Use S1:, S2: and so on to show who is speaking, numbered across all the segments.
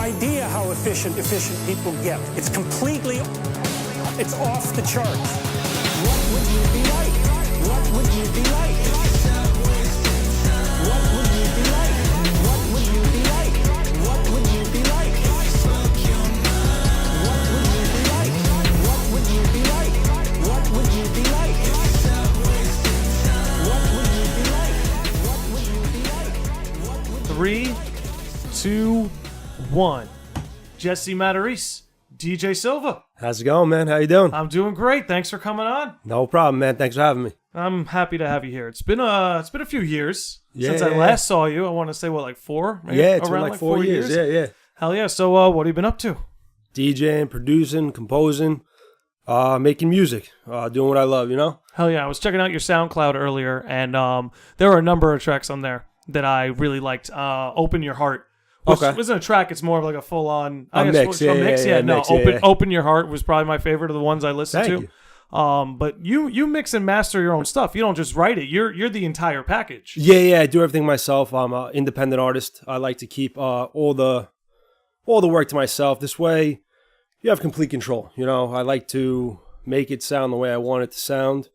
S1: idea how efficient people get. It's completely, it's off the charts. What would you be like? What would you be like? What would you be like? What would you be like? What would you be like? What would you be like? What would you be like? What would you be like? What would you be like? What would you be like?
S2: 3, 2, 1. Jesse Matarese, DJ Silva.
S3: How's it going, man? How you doing?
S2: I'm doing great. Thanks for coming on.
S3: No problem, man. Thanks for having me.
S2: I'm happy to have you here. It's been a few years since I
S3: Yeah.
S2: last saw you. I want to say like 4? Maybe?
S3: Yeah, it's been
S2: Around
S3: like 4 years. Yeah.
S2: Hell yeah. So what have you been up to?
S3: DJing, producing, composing, making music, doing what I love, you know?
S2: Hell yeah. I was checking out your SoundCloud earlier, and there were a number of tracks on there that I really liked. Open Your Heart. Which wasn't a track, it's more of like a full-on...
S3: A mix, yeah.
S2: Open Your Heart was probably my favorite of the ones I listened
S3: Thank
S2: to.
S3: you.
S2: But you mix and master your own stuff. You don't just write it. You're the entire package.
S3: Yeah, I do everything myself. I'm an independent artist. I like to keep all the work to myself. This way, you have complete control. You know, I like to make it sound the way I want it to sound.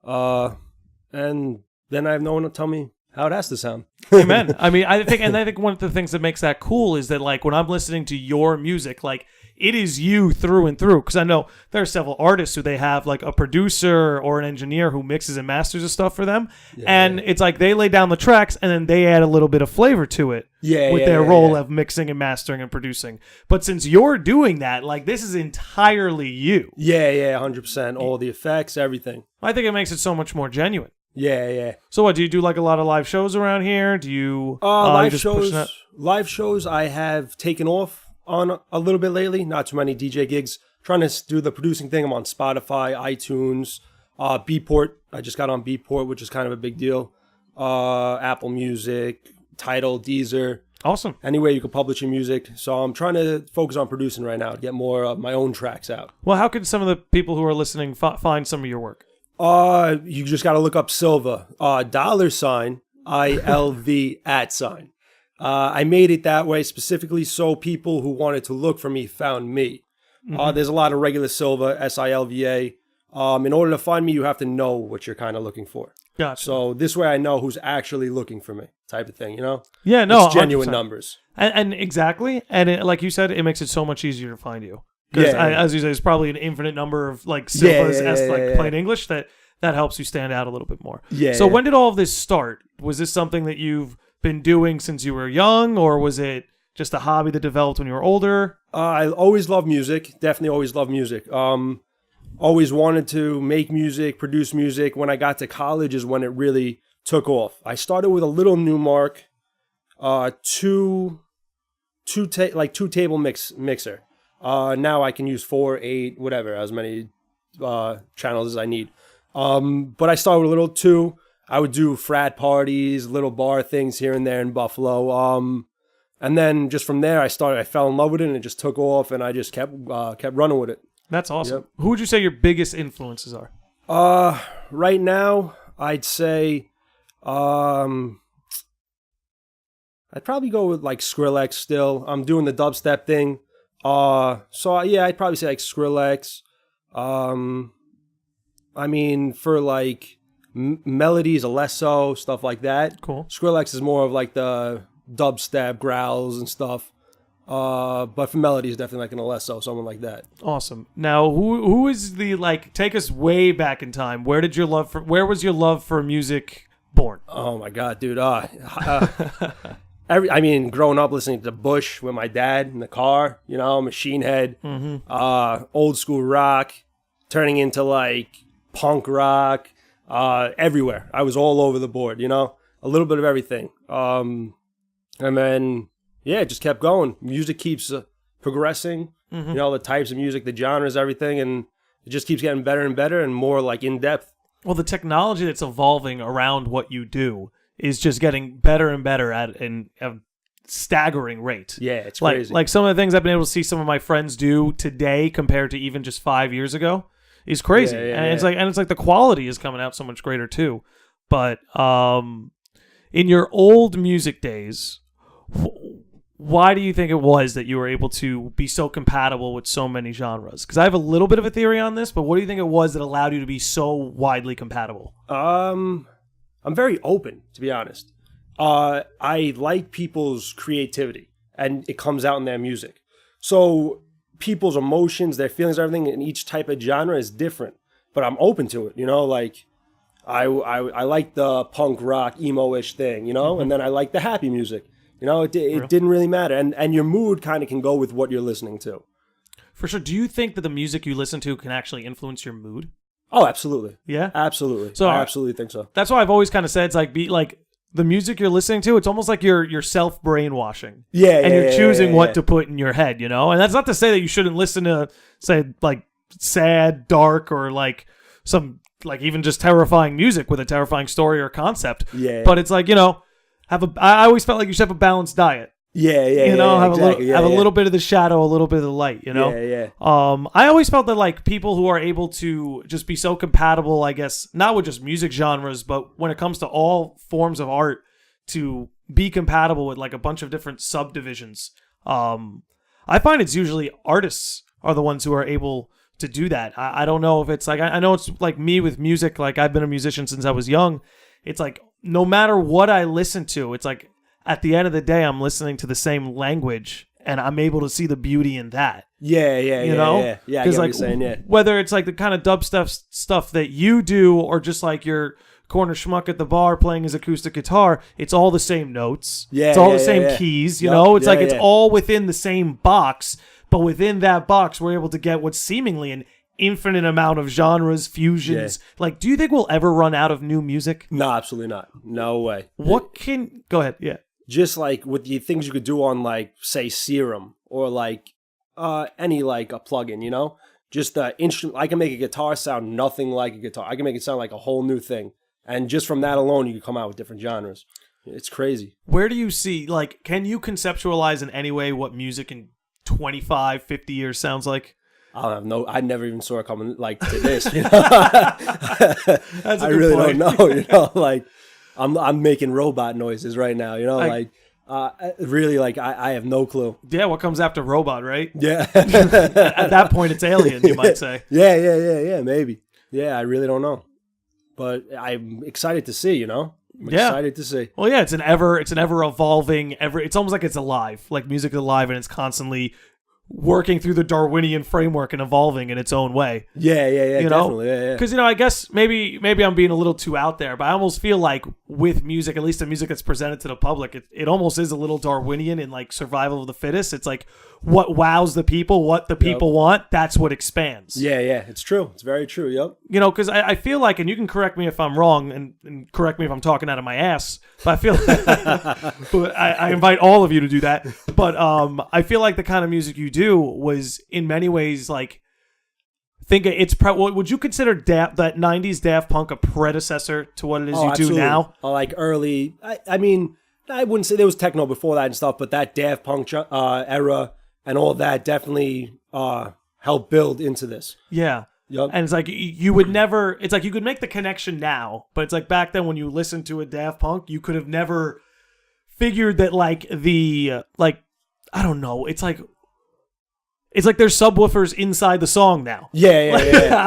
S3: And then I have no one to tell me how it has to sound.
S2: Amen. I mean, I think one of the things that makes that cool is that, like, when I'm listening to your music, like, it is you through and through. Because I know there are several artists who they have like a producer or an engineer who mixes and masters the stuff for them, and it's like they lay down the tracks and then they add a little bit of flavor to it. With their role of mixing and mastering and producing. But since you're doing that, like, this is entirely you.
S3: Yeah, 100%. All the effects, everything.
S2: I think it makes it so much more genuine.
S3: Yeah.
S2: So what, do you do like a lot of live shows around here? Do you
S3: live shows I have taken off on a little bit lately, not too many DJ gigs. Trying to do the producing thing. I'm on Spotify, iTunes, Beatport. I just got on Beatport, which is kind of a big deal. Apple Music, Tidal, Deezer.
S2: Awesome.
S3: Anywhere you can publish your music. So I'm trying to focus on producing right now to get more of my own tracks out.
S2: Well, how can some of the people who are listening find some of your work?
S3: You just got to look up Silva. $, ILV @. I made it that way specifically so people who wanted to look for me found me. There's a lot of regular Silva, SILVA. In order to find me, you have to know what you're kind of looking for.
S2: Gotcha.
S3: So this way I know who's actually looking for me, type of thing, you know?
S2: Yeah, no,
S3: it's genuine
S2: 100%.
S3: numbers.
S2: And exactly. And like you said, it makes it so much easier to find you. Because as you say, there's probably an infinite number of like Silvas like plain English that helps you stand out a little bit more. So when did all of this start? Was this something that you've been doing since you were young, or was it just a hobby that developed when you were older?
S3: I always loved music. Definitely always loved music. Always wanted to make music, produce music. When I got to college is when it really took off. I started with a little Newmark, two table mixer. Now I can use 4, 8, whatever, as many channels as I need. But I started with a little 2. I would do frat parties, little bar things here and there in Buffalo. And then just from there, I fell in love with it, and it just took off, and I just kept running with it.
S2: That's awesome. Yep. Who would you say your biggest influences are?
S3: Right now, I'd say, I'd probably go with like Skrillex still. I'm doing the dubstep thing. So yeah, I'd probably say like Skrillex. I mean, for like melodies, Alesso, stuff like that.
S2: Cool.
S3: Skrillex is more of like the dubstep growls and stuff. But for melodies, definitely like an Alesso, someone like that.
S2: Awesome. Now, who is the, like, take us way back in time. Where was your love for music born?
S3: Oh my God, dude. Growing up listening to Bush with my dad in the car, you know, Machine Head, old school rock, turning into like punk rock, everywhere. I was all over the board, you know, a little bit of everything. And then, yeah, it just kept going. Music keeps progressing, you know, the types of music, the genres, everything, and it just keeps getting better and better and more like in depth.
S2: Well, the technology that's evolving around what you do is just getting better and better at a staggering rate.
S3: Yeah, it's crazy.
S2: Like some of the things I've been able to see some of my friends do today compared to even just 5 years ago is crazy. It's like the quality is coming out so much greater too. But in your old music days, why do you think it was that you were able to be so compatible with so many genres? Because I have a little bit of a theory on this, but what do you think it was that allowed you to be so widely compatible?
S3: I'm very open, to be honest. I like people's creativity, and it comes out in their music. So people's emotions, their feelings, everything in each type of genre is different. But I'm open to it, like I like the punk rock emo-ish thing, and then I like the happy music. It didn't really matter. And your mood kind of can go with what you're listening to.
S2: For sure. Do you think that the music you listen to can actually influence your mood?
S3: Oh, absolutely.
S2: Yeah?
S3: Absolutely.
S2: So
S3: I absolutely think so.
S2: That's why I've always kind of said it's the music you're listening to, it's almost like you're self-brainwashing.
S3: Yeah,
S2: and you're choosing what
S3: yeah.
S2: to put in your head, And that's not to say that you shouldn't listen to, say, like, sad, dark, or, like, some, like, even just terrifying music with a terrifying story or concept.
S3: Yeah.
S2: But it's like, I always felt like you should have a balanced diet.
S3: Yeah,
S2: Have
S3: exactly.
S2: a little bit of the shadow, a little bit of the light,
S3: Yeah.
S2: I always felt that like people who are able to just be so compatible, I guess, not with just music genres, but when it comes to all forms of art, to be compatible with like a bunch of different subdivisions. I find it's usually artists are the ones who are able to do that. I don't know if it's like, I know it's like me with music, like I've been a musician since I was young. It's like, no matter what I listen to, it's like, at the end of the day, I'm listening to the same language, and I'm able to see the beauty in that.
S3: Yeah.
S2: Yeah,
S3: I get what
S2: like,
S3: you're saying, yeah.
S2: Whether it's like the kind of dubstep stuff that you do, or just like your corner schmuck at the bar playing his acoustic guitar, it's all the same notes.
S3: Yeah,
S2: it's all the same keys. You know, it's like it's all within the same box, but within that box, we're able to get what's seemingly an infinite amount of genres, fusions.
S3: Yeah.
S2: Like, do you think we'll ever run out of new music?
S3: No, absolutely not. No way.
S2: Go ahead. Yeah.
S3: Just like with the things you could do on like, say, Serum or like any like a plugin, just the instrument. I can make a guitar sound nothing like a guitar. I can make it sound like a whole new thing. And just from that alone, you can come out with different genres. It's crazy.
S2: Where do you see, like, can you conceptualize in any way what music in 25, 50 years sounds like?
S3: I never even saw it coming like to this.
S2: That's a
S3: I
S2: good
S3: really
S2: point.
S3: don't know. Like I'm making robot noises right now. Really, like I have no clue.
S2: Yeah, what comes after robot, right?
S3: Yeah.
S2: At that point, it's alien, you might say.
S3: Yeah, maybe. Yeah, I really don't know, but I'm excited to see. I'm excited to see.
S2: Well, yeah, it's an ever evolving. It's almost like it's alive. Like music is alive, and it's constantly working through the Darwinian framework and evolving in its own way.
S3: Yeah, definitely. Yeah.
S2: Because, I guess maybe I'm being a little too out there, but I almost feel like with music, at least the music that's presented to the public, it almost is a little Darwinian in like survival of the fittest. It's like what wows the people, what the people want, that's what expands.
S3: Yeah, it's true. It's very true, yep.
S2: Because I feel like, and you can correct me if I'm wrong, and correct me if I'm talking out of my ass, but I feel but I invite all of you to do that. But I feel like the kind of music you do was in many ways like, would you consider that 90s Daft Punk a predecessor to what it is you
S3: absolutely.
S2: do now?
S3: Like early, I mean, I wouldn't say there was techno before that and stuff, but that Daft Punk era and all that definitely helped build into this.
S2: Yeah.
S3: Yep.
S2: And it's like you would never, it's like you could make the connection now, but it's like back then when you listened to a Daft Punk, you could have never figured that like I don't know, it's like there's subwoofers inside the song now.
S3: Yeah.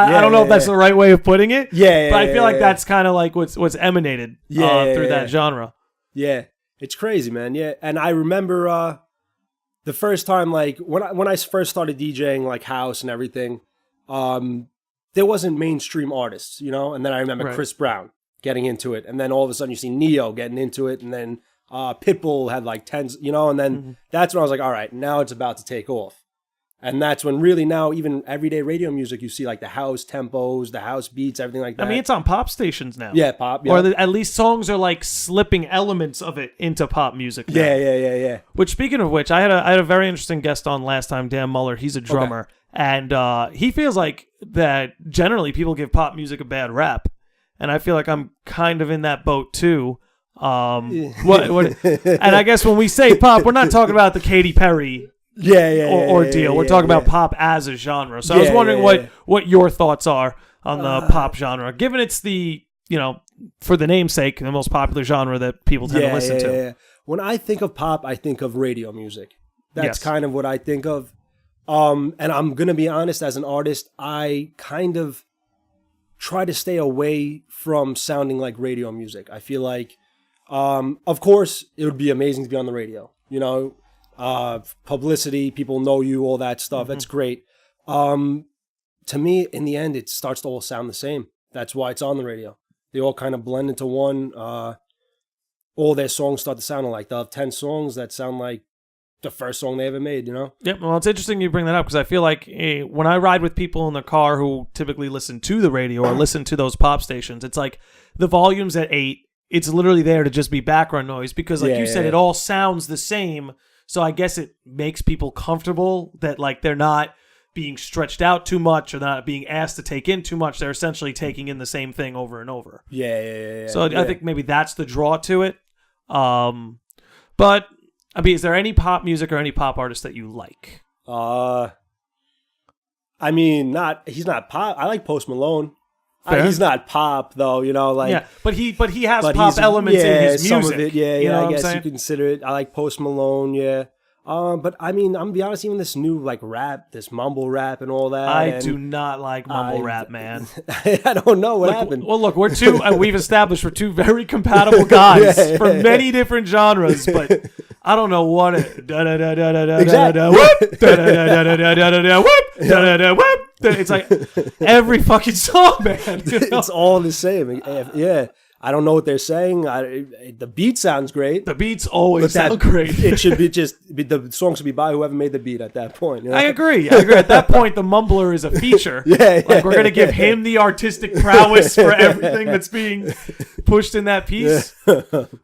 S2: I don't know if that's the right way of putting it.
S3: Yeah.
S2: But I feel like that's kind of like what's emanated through that genre.
S3: Yeah. It's crazy, man. Yeah. And I remember the first time, like when I first started DJing like house and everything, there wasn't mainstream artists, and then I remember Chris Brown getting into it, and then all of a sudden you see Neo getting into it, and then Pitbull had like tens, and then that's when I was like, all right, now it's about to take off. And that's when really now even everyday radio music, you see like the house tempos, the house beats, everything like that.
S2: I mean, it's on pop stations now.
S3: Yeah, pop. Yeah.
S2: Or at least songs are like slipping elements of it into pop music now.
S3: Yeah.
S2: Which, speaking of which, I had a very interesting guest on last time, Dan Muller. He's a drummer. Okay. And he feels like that generally people give pop music a bad rap. And I feel like I'm kind of in that boat too. And I guess when we say pop, we're not talking about the Katy Perry ordeal. We're talking about pop as a genre. So I was wondering what your thoughts are on the pop genre, given it's the, for the name's sake, the most popular genre that people tend to listen to.
S3: when I think of pop, I think of radio music. That's
S2: Yes.
S3: kind of what I think of. And I'm going to be honest, as an artist, I kind of try to stay away from sounding like radio music. I feel like, of course, it would be amazing to be on the radio. You know, publicity, people know you, all that stuff. That's great. To me, in the end, it starts to all sound the same. That's why it's on the radio. They all kind of blend into one. All their songs start to sound alike. They'll have 10 songs that sound like the first song they ever made, you know?
S2: Yep. Well, it's interesting you bring that up because I feel like when I ride with people in the car who typically listen to the radio or listen to those pop stations, it's like the volume's at 8. It's literally there to just be background noise because, like you said, it all sounds the same. So I guess it makes people comfortable that like they're not being stretched out too much or not being asked to take in too much. They're essentially taking in the same thing over and over.
S3: Yeah.
S2: So I think maybe that's the draw to it. But I mean, is there any pop music or any pop artist that you like?
S3: I mean, he's not pop. I like Post Malone. He's not pop though, you know, like
S2: but he has pop elements in his music.
S3: Some of it, I guess
S2: you
S3: you consider it. I like Post Malone, yeah. But I mean, I'm gonna be honest, even this new like rap, this mumble rap and all that.
S2: I do not like mumble rap, man.
S3: I don't know what happened.
S2: Well, look, we've established we're two very compatible guys from many different genres, but I don't know what it. It's like every fucking song, man. You know?
S3: It's all the same. Yeah. I don't know what they're saying. The beat sounds great.
S2: The beats always sound great.
S3: It should be the song should be by whoever made the beat at that point. You know?
S2: I agree. At that point, the mumbler is a feature. Like we're gonna give him the artistic prowess for everything that's being pushed in that piece.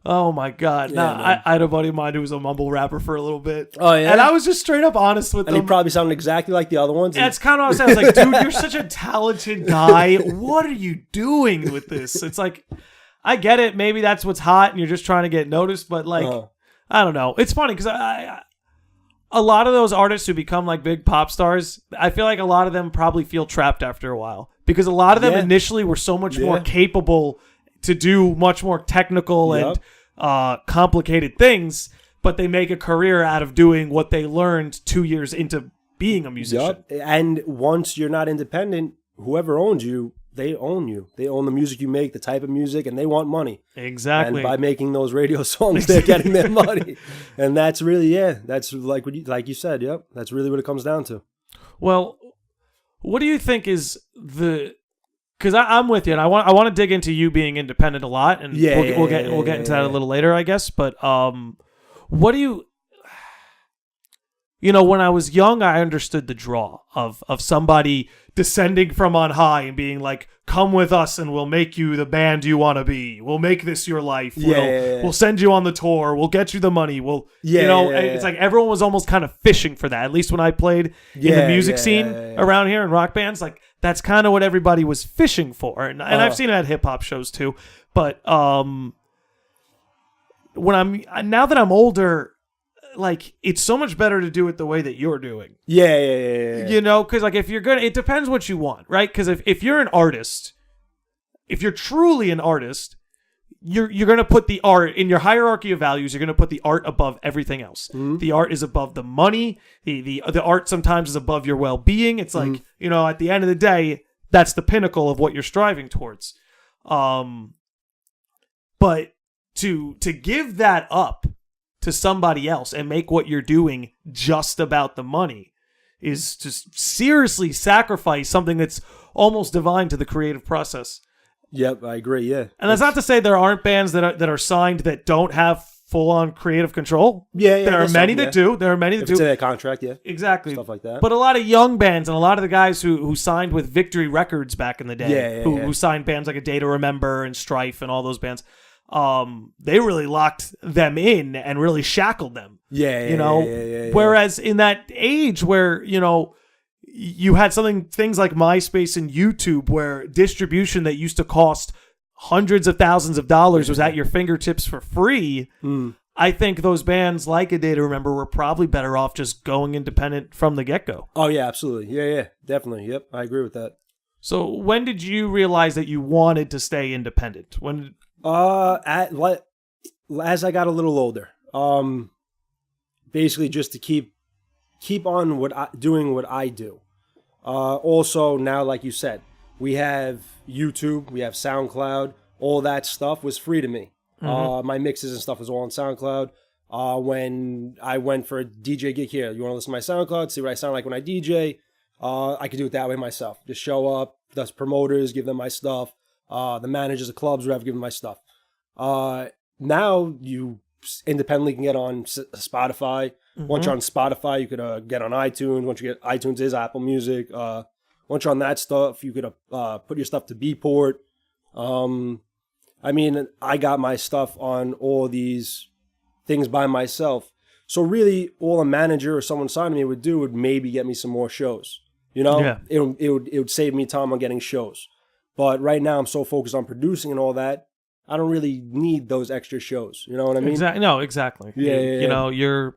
S2: Oh my god! I had a buddy of mine who was a mumble rapper for a little bit.
S3: Oh yeah,
S2: and I was just straight up honest with him.
S3: And he probably sounded exactly like the other ones.
S2: That's kind of what I was saying. I was like, dude, you're such a talented guy. What are you doing with this? It's like, I get it. Maybe that's what's hot and you're just trying to get noticed. But like, I don't know. It's funny because a lot of those artists who become like big pop stars, I feel like a lot of them probably feel trapped after a while because a lot of them initially were so much more capable to do much more technical and complicated things, but they make a career out of doing what they learned 2 years into being a musician.
S3: And once you're not independent, whoever owns you, they own you. They own the music you make, the type of music, and they want money.
S2: Exactly.
S3: And by making those radio songs, they're getting their money. And that's really, that's like you said, that's really what it comes down to.
S2: Well, what do you think is because I'm with you, and I want to dig into you being independent a lot, and we'll get into that a little later, I guess. But what do you? When I was young, I understood the draw of somebody descending from on high and being like, "Come with us, and we'll make you the band you want to be. We'll make this your life. We'll send you on the tour. We'll get you the money. It's like everyone was almost kind of fishing for that. At least when I played in the music scene around here in rock bands, like that's kind of what everybody was fishing for. And I've seen it at hip hop shows too. But now that I'm older, like it's so much better to do it the way that you're doing. Because like if you're gonna, it depends what you want, right? Because if you're an artist, if you're truly an artist, you're gonna put the art in your hierarchy of values. You're gonna put the art above everything else. The art is above the money. The art sometimes is above your well-being. It's like at the end of the day, that's the pinnacle of what you're striving towards. But to give that up to somebody else and make what you're doing just about the money is just seriously sacrifice something that's almost divine to the creative process.
S3: Yep, I agree. Yeah,
S2: and that's not to say there aren't bands that are signed that don't have full-on creative control.
S3: There
S2: are many that do. There are many that do.
S3: It's in their contract,
S2: exactly,
S3: stuff like that.
S2: But a lot of young bands and a lot of the guys who signed with Victory Records back in the day, who signed bands like A Day to Remember and Strife and all those bands. They really locked them in and really shackled them. Whereas in that age where, you had things like MySpace and YouTube where distribution that used to cost hundreds of thousands of dollars was at your fingertips for free. I think those bands like A Day to Remember were probably better off just going independent from the get-go.
S3: Oh, yeah, absolutely. Yeah, definitely. Yep, I agree with that.
S2: So when did you realize that you wanted to stay independent?
S3: As I got a little older, basically just to keep on doing what I do. Also now, like you said, we have YouTube, we have SoundCloud. All that stuff was free to me. My mixes and stuff was all on SoundCloud. When I went for a DJ gig here, you want to listen to my SoundCloud, see what I sound like when I DJ? I could do it that way myself. Just show up, thus promoters, give them my stuff. The managers of clubs, whatever, give them my stuff. Now you independently can get on Spotify. Once you're on Spotify, you could get on iTunes. Once you get iTunes is Apple Music. Once you're on that stuff, you could put your stuff to Beatport. I mean, I got my stuff on all these things by myself. So really, all a manager or someone signing me would do would maybe get me some more shows. You know,
S2: Yeah.
S3: it would save me time on getting shows. But right now, I'm so focused on producing and all that, I don't really need those extra shows. You know what I mean?
S2: Exactly. No, exactly.
S3: Yeah,
S2: You know,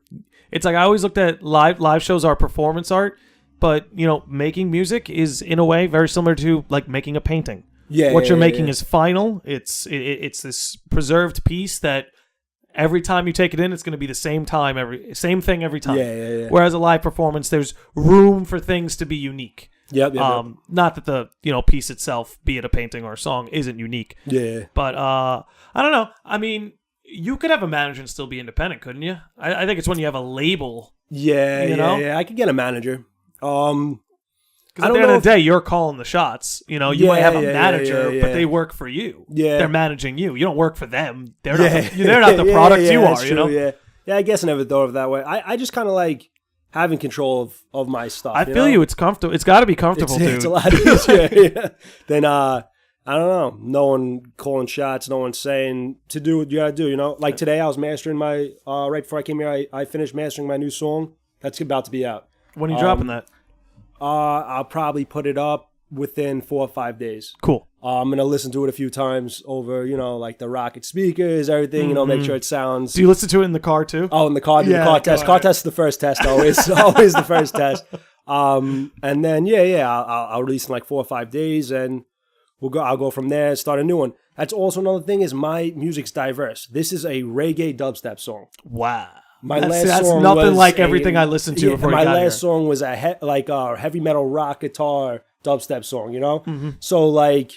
S2: it's like I always looked at live shows are performance art, but you know, making music is in a way very similar to like making a painting.
S3: Yeah.
S2: What you're making is final. It's this preserved piece that every time you take it in, it's going to be the same thing every time.
S3: Yeah.
S2: Whereas a live performance, there's room for things to be unique.
S3: Yep.
S2: Not that the piece itself, be it a painting or a song, isn't unique.
S3: Yeah.
S2: But I don't know. I mean, you could have a manager and still be independent, couldn't you? I think it's when you have a label.
S3: Yeah.
S2: You know?
S3: Yeah. I could get a manager.
S2: Because at the end of the day, you're calling the shots. You know, you might have a manager,
S3: yeah.
S2: but they work for you.
S3: Yeah.
S2: They're managing you. You don't work for them. They're not the product you are, you know?
S3: Yeah. Yeah, I guess I never thought of it that way. I just kind of like having control of my stuff.
S2: I feel you. It's comfortable. It's got to be comfortable, dude.
S3: It's a lot easier than, I don't know, no one calling shots, no one saying to do what you got to do, you know? Like today, I was mastering my, right before I came here, I finished mastering my new song. That's about to be out.
S2: When are you dropping that?
S3: I'll probably put it up within 4 or 5 days.
S2: Cool.
S3: I'm going to listen to it a few times over, you know, like the Rocket speakers, everything, you know, make sure it sounds...
S2: Do you listen to it in the car, too?
S3: Oh, in the car, the car test. Car test is the first test, always. Always the first test. And then, I'll release in like 4 or 5 days, and I'll go from there and start a new one. That's also another thing is my music's diverse. This is a reggae dubstep song.
S2: Wow.
S3: That's
S2: song nothing like everything I listened to before I got here.
S3: My last song was a heavy metal rock guitar dubstep song, you know? So, like,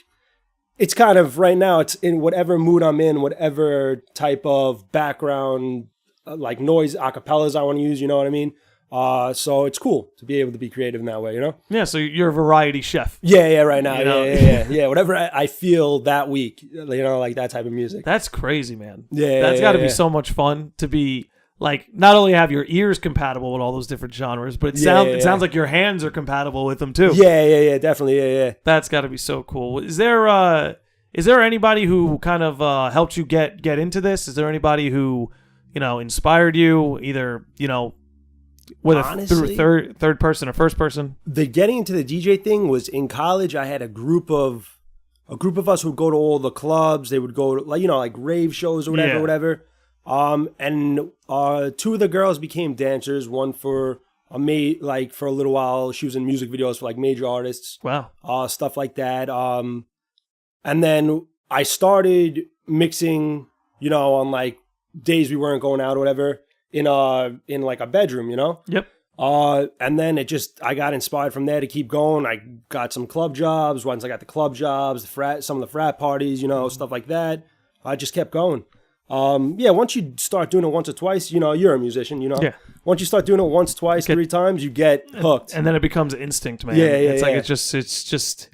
S3: it's kind of, right now, it's in whatever mood I'm in, whatever type of background, like noise, acapellas I want to use, you know what I mean? So it's cool to be able to be creative in that way, you know?
S2: Yeah, so you're a variety chef.
S3: Yeah, right now.
S2: You know?
S3: Yeah. Whatever I feel that week, you know, like that type of music.
S2: That's crazy, man.
S3: Yeah.
S2: That's got to be so much fun to be... Like, not only have your ears compatible with all those different genres, but it sounds like your hands are compatible with them too.
S3: Yeah, definitely, yeah.
S2: That's got to be so cool. Is there anybody who kind of helped you get into this? Is there anybody who, you know, inspired you, either, you know, whether
S3: honestly,
S2: through third person or first person?
S3: The getting into the DJ thing was in college. I had a group of us who would go to all the clubs. They would go to, like, you know, like rave shows or whatever. And two of the girls became dancers. One for for a little while, she was in music videos for like major artists. Wow. Stuff like that. And then I started mixing, you know, on like days we weren't going out or whatever in like a bedroom, you know?
S2: Yep.
S3: And then I got inspired from there to keep going. I got some club jobs. Once I got the club jobs, some of the frat parties, you know, stuff like that. I just kept going. Once you start doing it once or twice, you know, you're a musician, you know? Yeah. Once you start doing it once, twice, 3 times, you get hooked.
S2: And then it becomes instinct, man.
S3: Yeah.
S2: It's just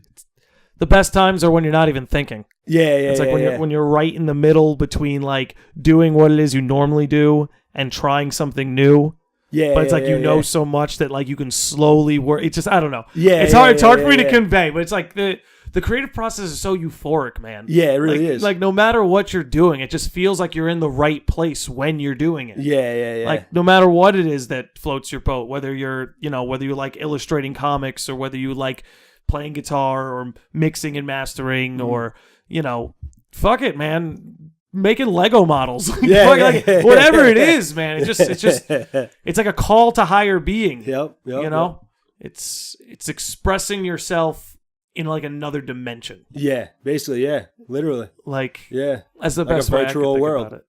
S2: the best times are when you're not even thinking. It's like when you're right in the middle between like doing what it is you normally do and trying something new. But it's like, you know, so much that like you can slowly work. It's just, I don't know. It's hard for me to convey, but it's like the creative process is so euphoric, man.
S3: Yeah, it really is.
S2: Like no matter what you're doing, it just feels like you're in the right place when you're doing it.
S3: Yeah.
S2: Like no matter what it is that floats your boat, whether you like illustrating comics or whether you like playing guitar or mixing and mastering or, you know, fuck it, man. Making Lego models. Whatever it is, man. It's like a call to higher being.
S3: Yep.
S2: You know? It's expressing yourself in like another dimension.
S3: Yeah, basically, yeah. Literally.
S2: Like,
S3: yeah.
S2: That's the
S3: like
S2: best
S3: a
S2: way
S3: virtual
S2: I can think
S3: world.
S2: about it.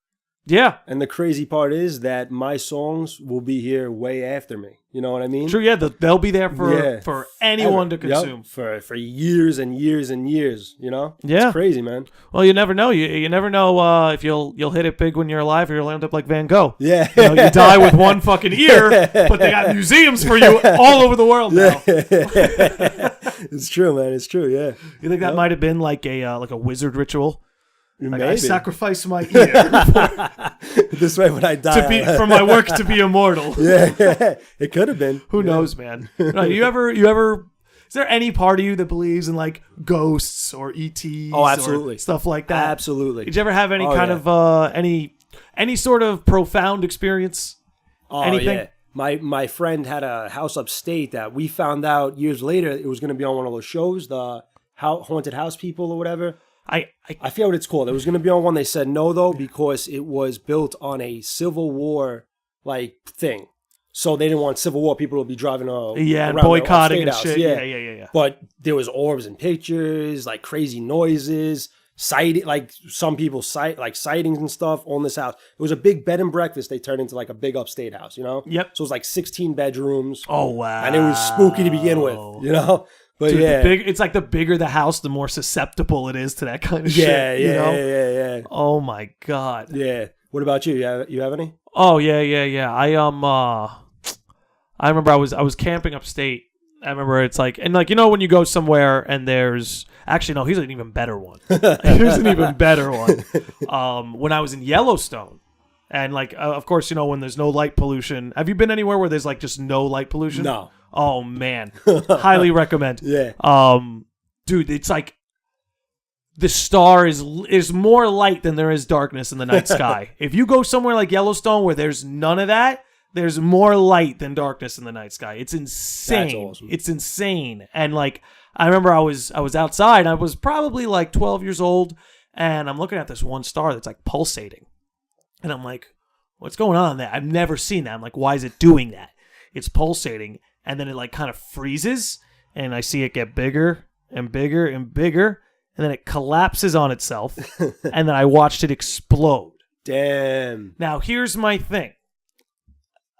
S2: Yeah.
S3: And the crazy part is that my songs will be here way after me. You know what I mean?
S2: True, yeah, they'll be there for anyone to consume.
S3: Yep. For years and years and years, you know?
S2: Yeah.
S3: It's crazy, man.
S2: Well, you never know. You never know if you'll hit it big when you're alive or you'll end up like Van Gogh.
S3: Yeah.
S2: You know, you die with one fucking ear, but they got museums for you all over the world now.
S3: It's true, man. It's true, yeah.
S2: You think that might have been like a wizard ritual? Like
S3: Maybe.
S2: I sacrifice my ear
S3: This way when I die.
S2: for my work to be immortal.
S3: Yeah. It could have been.
S2: Who knows, man? No, you ever? Is there any part of you that believes in like ghosts or ETs?
S3: Oh, absolutely.
S2: Or stuff like that.
S3: Absolutely.
S2: Did you ever have any kind of any sort of profound experience?
S3: Oh,
S2: Anything?
S3: yeah. My friend had a house upstate that we found out years later it was going to be on one of those shows, the Haunted House People or whatever. I forget what it's called. It was going to be on one. They said no, though, because it was built on a Civil War like thing. So they didn't want Civil War people to be driving
S2: and
S3: around
S2: boycotting
S3: the
S2: and
S3: upstate
S2: shit.
S3: house.
S2: Yeah.
S3: But there was orbs and pictures, like crazy noises, sighting, like some people sightings and stuff on this house. It was a big bed and breakfast. They turned into like a big upstate house, you know?
S2: Yep.
S3: So it was like 16 bedrooms.
S2: Oh wow.
S3: And it was spooky to begin with, you know? But
S2: Dude,
S3: yeah.
S2: it's like the bigger the house, the more susceptible it is to that kind of shit.
S3: Yeah.
S2: Oh my god.
S3: Yeah. What about you? You have any?
S2: Oh yeah. I remember I was camping upstate. I remember it's like, and like, you know, when you go somewhere and there's actually no, here's an even better one. Here's an even better one. When I was in Yellowstone, and like, of course, you know, when there's no light pollution. Have you been anywhere where there's like just no light pollution?
S3: No.
S2: Oh man, highly recommend.
S3: Yeah.
S2: Dude, it's like the star is more light than there is darkness in the night sky. If you go somewhere like Yellowstone where there's none of that, there's more light than darkness in the night sky. It's insane.
S3: That's awesome.
S2: It's insane. And like, I remember I was outside. I was probably like 12 years old, and I'm looking at this one star that's like pulsating, and I'm like, what's going on there? I've never seen that. I'm like, why is it doing that? It's pulsating. And then it like kind of freezes, and I see it get bigger and bigger and bigger, and then it collapses on itself, and then I watched it explode.
S3: Damn.
S2: Now, here's my thing.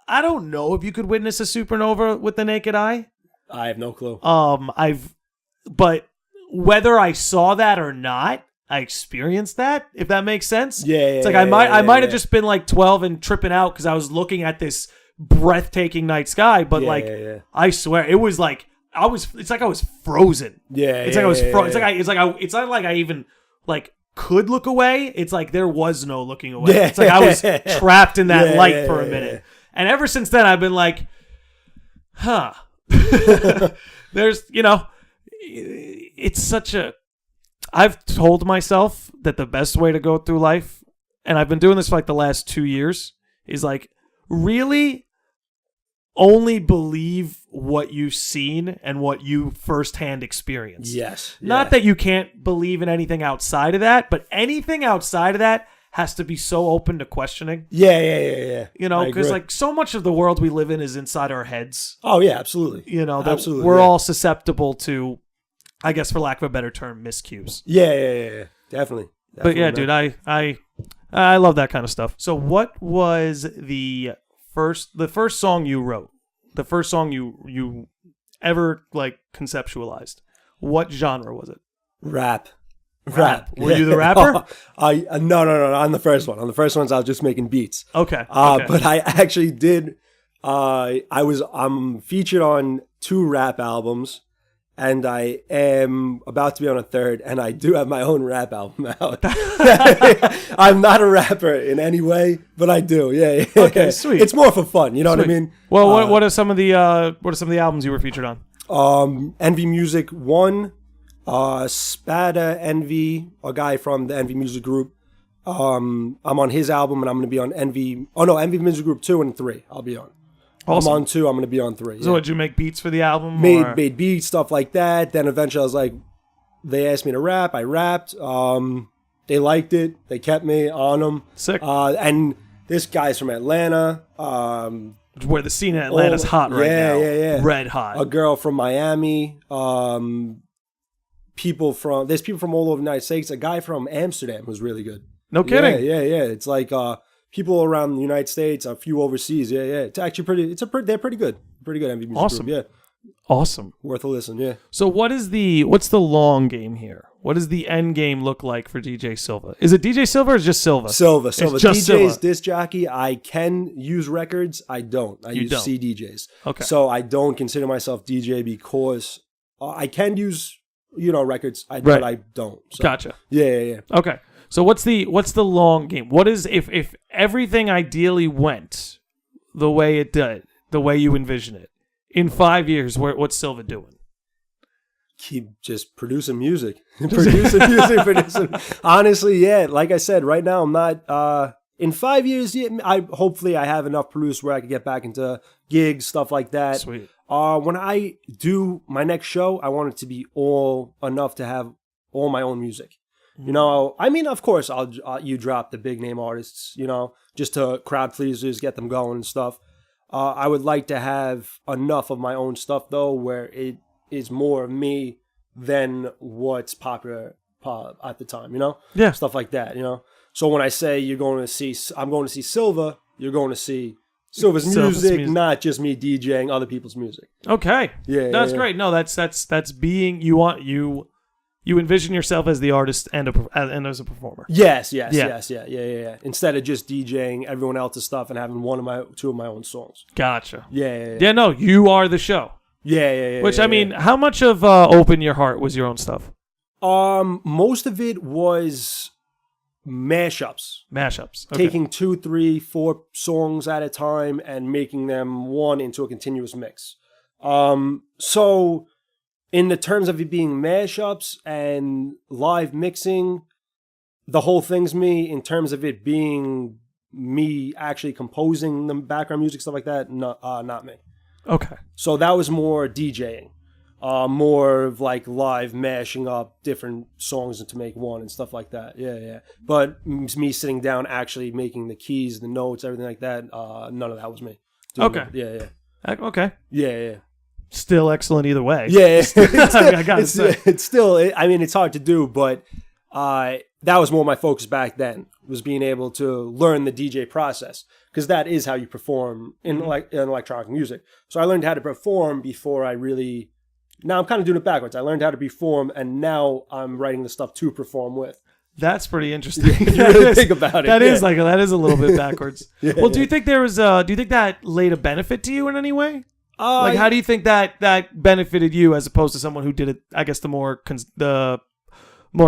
S2: I don't know if you could witness a supernova with the naked eye.
S3: I have no clue.
S2: But whether I saw that or not, I experienced that, if that makes sense.
S3: Yeah.
S2: It's like I might have just been like 12 and tripping out because I was looking at this breathtaking night sky, but I swear it was like it's like I was frozen. It's like I was frozen. It's not like I even like could look away. It's like there was no looking away. It's like I was trapped in that light for a minute. And ever since then I've been like, there's, you know, it's such a, I've told myself that the best way to go through life, and I've been doing this for like the last 2 years, is like really only believe what you've seen and what you firsthand experienced.
S3: Yes.
S2: Not that you can't believe in anything outside of that, but anything outside of that has to be so open to questioning.
S3: Yeah.
S2: You know, because like so much of the world we live in is inside our heads.
S3: Oh yeah, absolutely.
S2: You know, that
S3: absolutely,
S2: we're all susceptible to, I guess, for lack of a better term, miscues.
S3: Yeah. Definitely.
S2: But yeah, dude, I love that kind of stuff. So, what was the first song you wrote? The first song you ever like conceptualized? What genre was it?
S3: Rap.
S2: Were you the rapper?
S3: No. On the first one. On the first ones, I was just making beats.
S2: Okay.
S3: But I actually did. I'm featured on 2 rap albums, and I am about to be on a 3rd, and I do have my own rap album out. I'm not a rapper in any way, but I do. Yeah.
S2: Okay, sweet.
S3: It's more for fun. You know what I mean?
S2: Well, what are some of the albums you were featured on?
S3: Envy Music 1. Spada Envy, a guy from the Envy Music Group. I'm on his album, and I'm going to be on Envy Music Group 2 and 3. I'll be on. Awesome. I'm on 2. I'm going to be on 3.
S2: So, did you make beats for the album?
S3: Made beats, stuff like that. Then eventually, I was like, they asked me to rap. I rapped. They liked it. They kept me on them.
S2: Sick.
S3: And this guy's from Atlanta.
S2: Where the scene in Atlanta's hot right now.
S3: Yeah.
S2: Red hot.
S3: A girl from Miami. There's people from all over the United States. A guy from Amsterdam who's really good.
S2: No kidding.
S3: Yeah. It's like people around the United States, a few overseas. Yeah. It's actually they're pretty good. Pretty good MV music
S2: Awesome.
S3: group. Yeah.
S2: Awesome.
S3: Worth a listen. Yeah.
S2: So what's the long game here? What does the end game look like for DJ Silva? Is it DJ Silva or is it just Silva?
S3: Silva.
S2: It's just
S3: DJ's
S2: Silva.
S3: disc jockey. I can use records. I don't. I use
S2: don't.
S3: CDJs.
S2: Okay.
S3: So I don't consider myself DJ because I can use, records. But
S2: Right.
S3: I don't. So,
S2: Gotcha.
S3: Yeah.
S2: Okay. So what's the long game? What is if everything ideally went the way it did, the way you envision it, in 5 years, what's Silva doing?
S3: Keep just producing music. producing. Honestly, yeah. Like I said, right now I'm not. In 5 years, hopefully I have enough produced where I can get back into gigs, stuff like that.
S2: Sweet.
S3: When I do my next show, I want it to be all enough to have all my own music. I mean, of course, you drop the big name artists, just to crowd pleasers, get them going and stuff. I would like to have enough of my own stuff though, where it is more of me than what's popular at the time,
S2: Yeah.
S3: stuff like that, So when I say I'm going to see Silva, you're going to see Silva's music, not just me DJing other people's music.
S2: Okay.
S3: Yeah,
S2: That's
S3: yeah.
S2: great. No, that's being you envision yourself as the artist and as a performer.
S3: Yes,
S2: Yeah.
S3: yeah. Instead of just DJing everyone else's stuff and having two of my own songs.
S2: Gotcha.
S3: Yeah.
S2: Yeah, no, you are the show.
S3: Yeah.
S2: Which, I mean, how much of Open Your Heart was your own stuff?
S3: Most of it was mashups.
S2: Mashups. Okay.
S3: Taking 2, 3, 4 songs at a time and making them one into a continuous mix. So in the terms of it being mashups and live mixing, the whole thing's me. In terms of it being me actually composing the background music, stuff like that, not me.
S2: Okay.
S3: So that was more DJing, more of like live mashing up different songs to make one and stuff like that. Yeah. But me sitting down, actually making the keys, the notes, everything like that, none of that was me.
S2: Okay.
S3: Yeah.
S2: Okay.
S3: Yeah.
S2: Still excellent either way.
S3: Yeah.
S2: I gotta say.
S3: It's still, it's hard to do, but that was more my focus back then, was being able to learn the DJ process, because that is how you perform in electronic music. So I learned how to perform before now I'm kind of doing it backwards. I learned how to perform, and now I'm writing the stuff to perform with.
S2: That's pretty interesting.
S3: If you really think about it.
S2: That is
S3: yeah.
S2: that is a little bit backwards.
S3: Yeah,
S2: well, do you think do you think that laid a benefit to you in any way?
S3: How
S2: do you think that benefited you as opposed to someone who did it, I guess, the more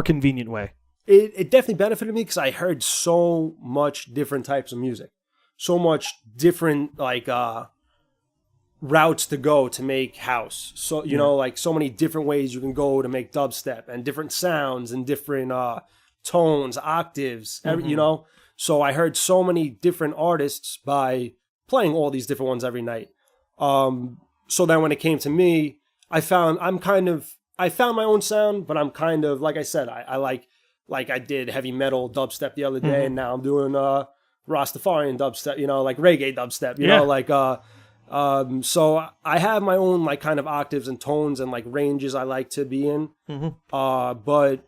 S2: convenient way?
S3: It definitely benefited me because I heard so much different types of music, so much different routes to go to make house. So so many different ways you can go to make dubstep, and different sounds and different tones, octaves. So I heard so many different artists by playing all these different ones every night. So then when it came to me, I found my own sound, but I'm kind of, like I said, I like I did heavy metal dubstep the other day, and now I'm doing Rastafarian dubstep, like reggae dubstep, so I have my own kind of octaves and tones and ranges I like to be in. But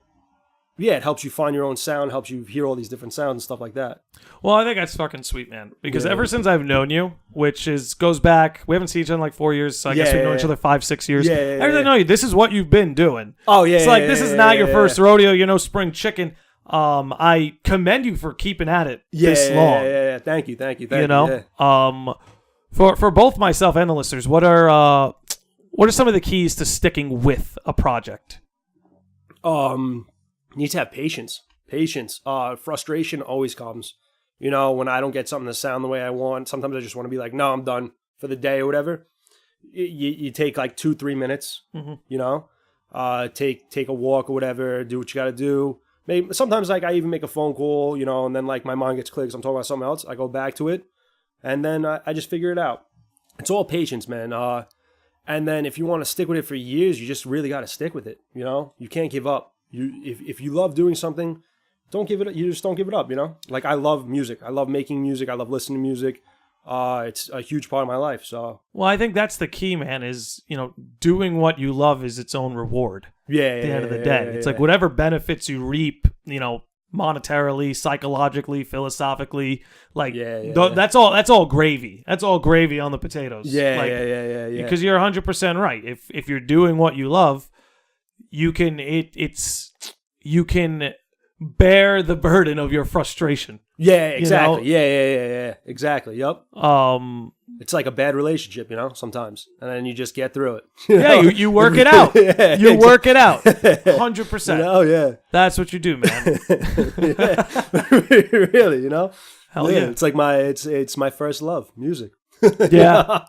S3: yeah, it helps you find your own sound, helps you hear all these different sounds and stuff like that.
S2: Well, I think that's fucking sweet, man. Because ever since I've known you, which goes back, we haven't seen each other in 4 years, so I guess we've known each other 5-6 years. Ever since I know you, this is what you've been doing.
S3: Oh yeah,
S2: it's this is not your first rodeo. Spring chicken. I commend you for keeping at it this long.
S3: Yeah. Thank you.
S2: For both myself and the listeners, what are some of the keys to sticking with a project?
S3: You need to have patience. Frustration always comes. When I don't get something to sound the way I want, sometimes I just want to be like, no, I'm done for the day or whatever. You take 2-3 minutes, take a walk or whatever, do what you got to do. Maybe sometimes I even make a phone call, and then my mind gets clear because I'm talking about something else. I go back to it, and then I just figure it out. It's all patience, man. And then if you want to stick with it for years, you just really got to stick with it. You can't give up. If you love doing something, don't give it up. You just don't give it up. I love music. I love making music. I love listening to music. It's a huge part of my life. So
S2: well, I think that's the key, man. Is doing what you love is its own reward.
S3: Yeah.
S2: At the end of the day, it's whatever benefits you reap, monetarily, psychologically, philosophically. Like
S3: Yeah.
S2: that's all gravy. That's all gravy on the potatoes.
S3: Yeah.
S2: Because you're 100% right. If you're doing what you love, you can you can bear the burden of your frustration.
S3: Yeah, exactly.
S2: You know?
S3: Yeah. Exactly. Yep. It's like a bad relationship, sometimes. And then you just get through it.
S2: Yeah, you work it out. You work it out. 100%.
S3: Oh, yeah.
S2: That's what you do, man.
S3: Really,
S2: Hell yeah.
S3: It's like it's my first love, music.
S2: Yeah.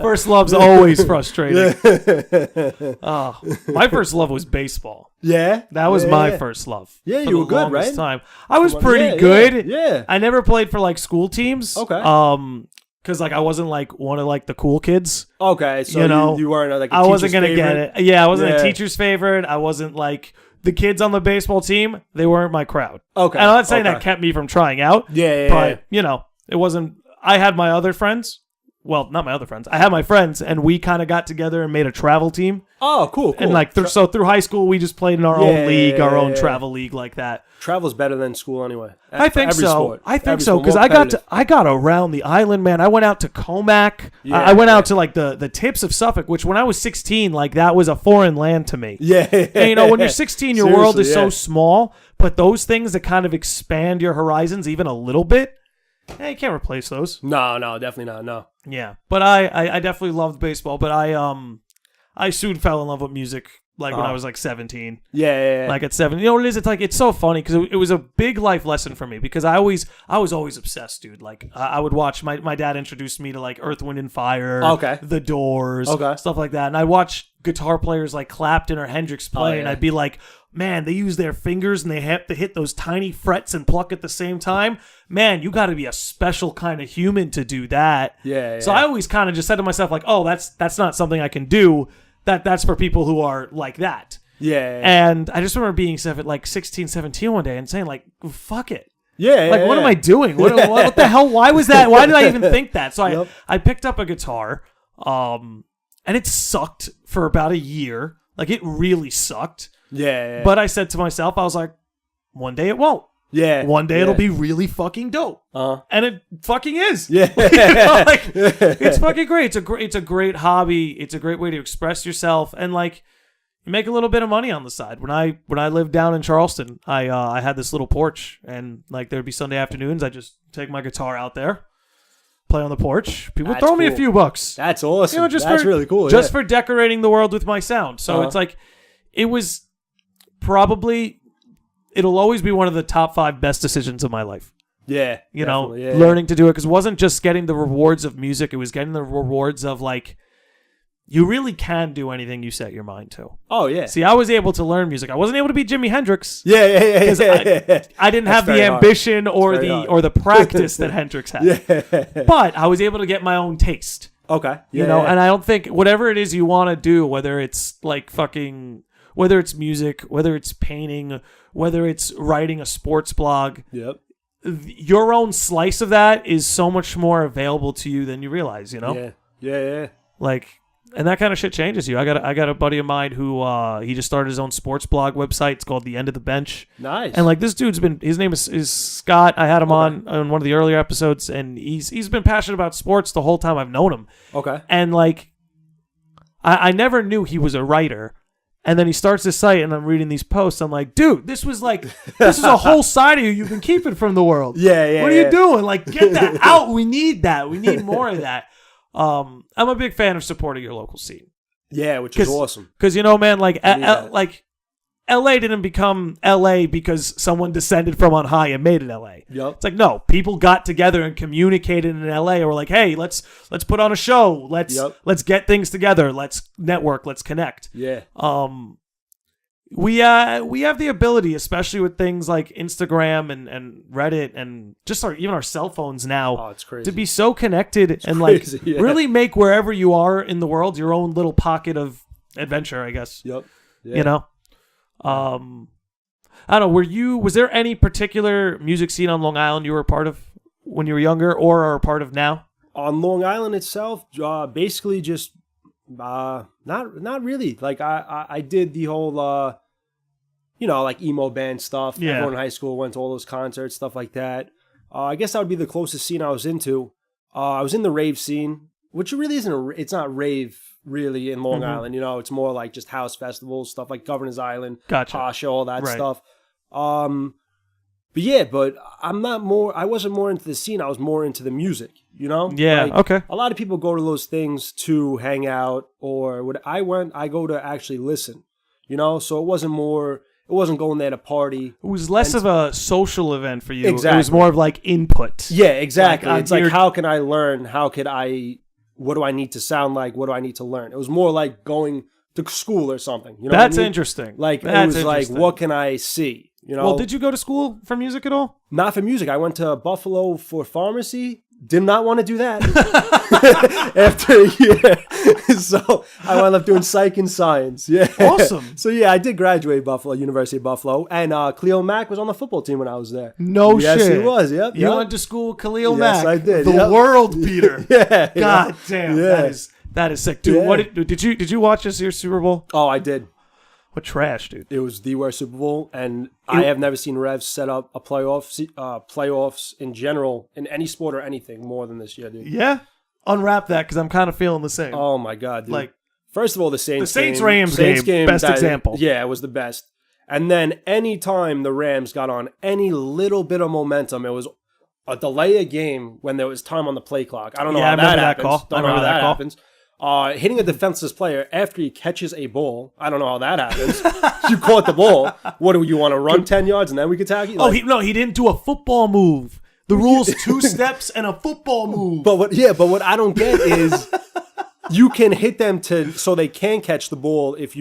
S2: First love's always frustrating. My first love was baseball.
S3: Yeah.
S2: That was my first love.
S3: Yeah,
S2: for
S3: you
S2: the
S3: were good,
S2: longest
S3: right?
S2: Time. I was pretty good.
S3: Yeah.
S2: I never played for like school teams.
S3: Okay.
S2: Because like I wasn't like one of like the cool kids.
S3: Okay, so you weren't like a
S2: I wasn't
S3: teacher's
S2: gonna
S3: favorite?
S2: get it. Yeah, I wasn't a teacher's favorite. I wasn't like the kids on the baseball team. They weren't my crowd.
S3: Okay.
S2: And I'm not saying
S3: okay.
S2: that kept me from trying out.
S3: Yeah.
S2: But it wasn't. I had my other friends. Well, not my other friends. I had my friends, and we kind of got together and made a travel team.
S3: Oh, cool.
S2: And like through high school, we just played in our own league, our own travel league like that.
S3: Travel's better than school anyway.
S2: I think
S3: every
S2: so.
S3: Sport.
S2: I think
S3: Every
S2: so
S3: sport,
S2: because
S3: more
S2: I got around the island, man. I went out to Comac. I went out to like the tips of Suffolk, which when I was 16, like that was a foreign land to me.
S3: Yeah.
S2: And when you're 16, your world is
S3: Seriously,
S2: so small. But those things that kind of expand your horizons even a little bit, you can't replace those.
S3: No, definitely not. No.
S2: Yeah, but I definitely loved baseball. But I soon fell in love with music. Like when I was like 17.
S3: Yeah.
S2: Like at 7. You know what it is? It's like it's so funny because it was a big life lesson for me because I was always obsessed, dude. Like I would watch my dad introduced me to like Earth, Wind and Fire, The Doors, stuff like that. And I watch guitar players like Clapton or Hendrix play, and I'd be like, man, they use their fingers and they have to hit those tiny frets and pluck at the same time. Man, you got to be a special kind of human to do that.
S3: Yeah.
S2: So I always kind of just said to myself like, oh, that's not something I can do. That's for people who are like that.
S3: Yeah.
S2: And I just remember being 16, 17 one day and saying like, fuck it.
S3: Yeah.
S2: Like, what am I doing? What the hell? Why was that? Why did I even think that? So I picked up a guitar, and it sucked for about a year. Like, it really sucked.
S3: Yeah.
S2: But I said to myself, I was like, one day it won't.
S3: Yeah.
S2: One day it'll be really fucking dope. And it fucking is.
S3: Yeah.
S2: It's fucking great. It's a great hobby. It's a great way to express yourself. And like, you make a little bit of money on the side. When I lived down in Charleston, I had this little porch, and like there'd be Sunday afternoons. I just take my guitar out there, play on the porch. People throw me a few bucks.
S3: That's awesome.
S2: That's
S3: really cool.
S2: Just for decorating the world with my sound. So it's like, it was probably, it'll always be one of the top 5 best decisions of my life.
S3: Yeah.
S2: Learning to do it, because it wasn't just getting the rewards of music. It was getting the rewards of like, you really can do anything you set your mind to.
S3: Oh, yeah.
S2: See, I was able to learn music. I wasn't able to be Jimi Hendrix.
S3: Yeah.
S2: I didn't have the ambition or the practice that Hendrix had.
S3: Yeah.
S2: But I was able to get my own taste.
S3: Okay.
S2: And I don't think whatever it is you want to do, whether it's like whether it's music, whether it's painting, whether it's writing a sports blog, your own slice of that is so much more available to you than you realize,
S3: Yeah.
S2: Like, and that kind of shit changes you. I got a buddy of mine who he just started his own sports blog website. It's called The End of the Bench.
S3: Nice.
S2: And like, this dude's his name is Scott. I had him on one of the earlier episodes, and he's been passionate about sports the whole time I've known him.
S3: Okay.
S2: And like, I never knew he was a writer. And then he starts this site, and I'm reading these posts. I'm like, dude, this is a whole side of you you've been keeping from the world.
S3: Yeah.
S2: What are you doing? Like, get that out. We need that. We need more of that. I'm a big fan of supporting your local scene.
S3: Yeah, which is awesome.
S2: Because, man, like, LA didn't become LA because someone descended from on high and made it LA.
S3: Yep.
S2: It's like, no, people got together and communicated in LA, or like, hey, let's put on a show. Let's get things together. Let's network. Let's connect.
S3: Yeah.
S2: We have the ability, especially with things like Instagram and Reddit and just even our cell phones now,
S3: it's crazy.
S2: to be so connected and
S3: crazy,
S2: like really make wherever you are in the world your own little pocket of adventure, I guess.
S3: Yep. Yeah.
S2: I don't know. Was there any particular music scene on Long Island you were a part of when you were younger or are a part of now?
S3: On Long Island itself, basically just not really. Like I did the whole like emo band stuff.
S2: Yeah.
S3: Everyone in high school went to all those concerts, stuff like that. I guess that would be the closest scene I was into. I was in the rave scene, which really isn't it's not rave really in Long Island. It's more like just house festivals, stuff like Governor's Island,
S2: Gotcha.
S3: Pasha, all that
S2: Right.
S3: stuff. But I wasn't more into the scene. I was more into the music,
S2: Yeah,
S3: Like,
S2: okay.
S3: A lot of people go to those things to hang out, or when I go to actually listen, so it wasn't going there to party.
S2: It was less of a social event for you.
S3: Exactly.
S2: It was more of like input.
S3: Yeah, exactly.
S2: Like,
S3: It's like, how can I learn? What do I need to sound like? What do I need to learn? It was more like going to school or something. You know
S2: That's
S3: what I mean?
S2: interesting.
S3: Like,
S2: That's
S3: it was like,
S2: interesting.
S3: what can I see?
S2: Well, did you go to school for music at all?
S3: Not for music. I went to Buffalo for pharmacy. Did not want to do that after a year. So I wound up doing psych and science. Yeah.
S2: Awesome.
S3: So yeah, I did graduate University of Buffalo. And Cleo Mack was on the football team when I was there.
S2: No
S3: yes,
S2: shit.
S3: Yes, he was. Yep.
S2: You
S3: yep.
S2: went to school with Khalil
S3: Yes,
S2: Mack.
S3: I did.
S2: The
S3: Yep.
S2: world beater.
S3: Yeah.
S2: God damn.
S3: Yeah.
S2: That is sick. Dude,
S3: Yeah.
S2: what did you watch this year's Super Bowl?
S3: Oh, I did.
S2: What trash, dude.
S3: It was the worst Super Bowl, and I have never seen refs set up a playoffs in general in any sport or anything more than this year, dude.
S2: Yeah? Unwrap that because I'm kind of feeling the same.
S3: Oh my god, dude.
S2: Like,
S3: first of all, the Saints
S2: Rams game, best example.
S3: Yeah, it was the best. And then any time the Rams got on any little bit of momentum, it was a delay of game when there was time on the play clock. I don't know
S2: Yeah, I
S3: how
S2: remember
S3: that
S2: that
S3: happens.
S2: call.
S3: Don't
S2: I
S3: know how
S2: remember that
S3: that
S2: call.
S3: happens. Hitting a defenseless player after he catches a ball. I don't know how that happens. You caught the ball. What do you want to run 10 yards and then we can tag you?
S2: Oh, he didn't do a football move. The rule's 2 steps and a football move.
S3: But what I don't get is you can hit them so they can catch the ball if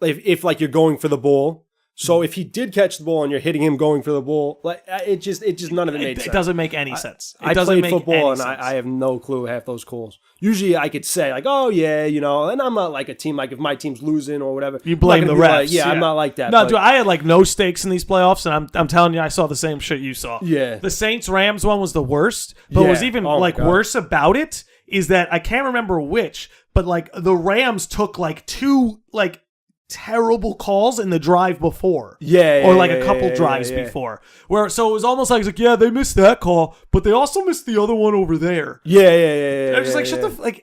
S3: if like you're going for the ball. So if he did catch the ball and you're hitting him going for the ball, like it just none of it made sense.
S2: It doesn't make any sense. It
S3: I
S2: doesn't
S3: played
S2: make
S3: football
S2: any
S3: and
S2: sense.
S3: I have no clue half those calls. Usually I could say like, oh yeah, and I'm not like a team, like if my team's losing or whatever.
S2: You blame the refs.
S3: Like, I'm not like that.
S2: No,
S3: but-
S2: dude, I had like no stakes in these playoffs, and I'm telling you, I saw the same shit you saw.
S3: Yeah.
S2: The Saints Rams one was the worst, but what was
S3: Yeah.
S2: even
S3: Oh my
S2: like
S3: God.
S2: worse about it is that I can't remember which, but like the Rams took like 2 like terrible calls in the drive before.
S3: Yeah,
S2: or like a
S3: yeah,
S2: couple
S3: yeah,
S2: drives
S3: yeah.
S2: before. Where so it was almost like, they missed that call, but they also missed the other one over there.
S3: Yeah.
S2: I was just like,
S3: yeah.
S2: shut the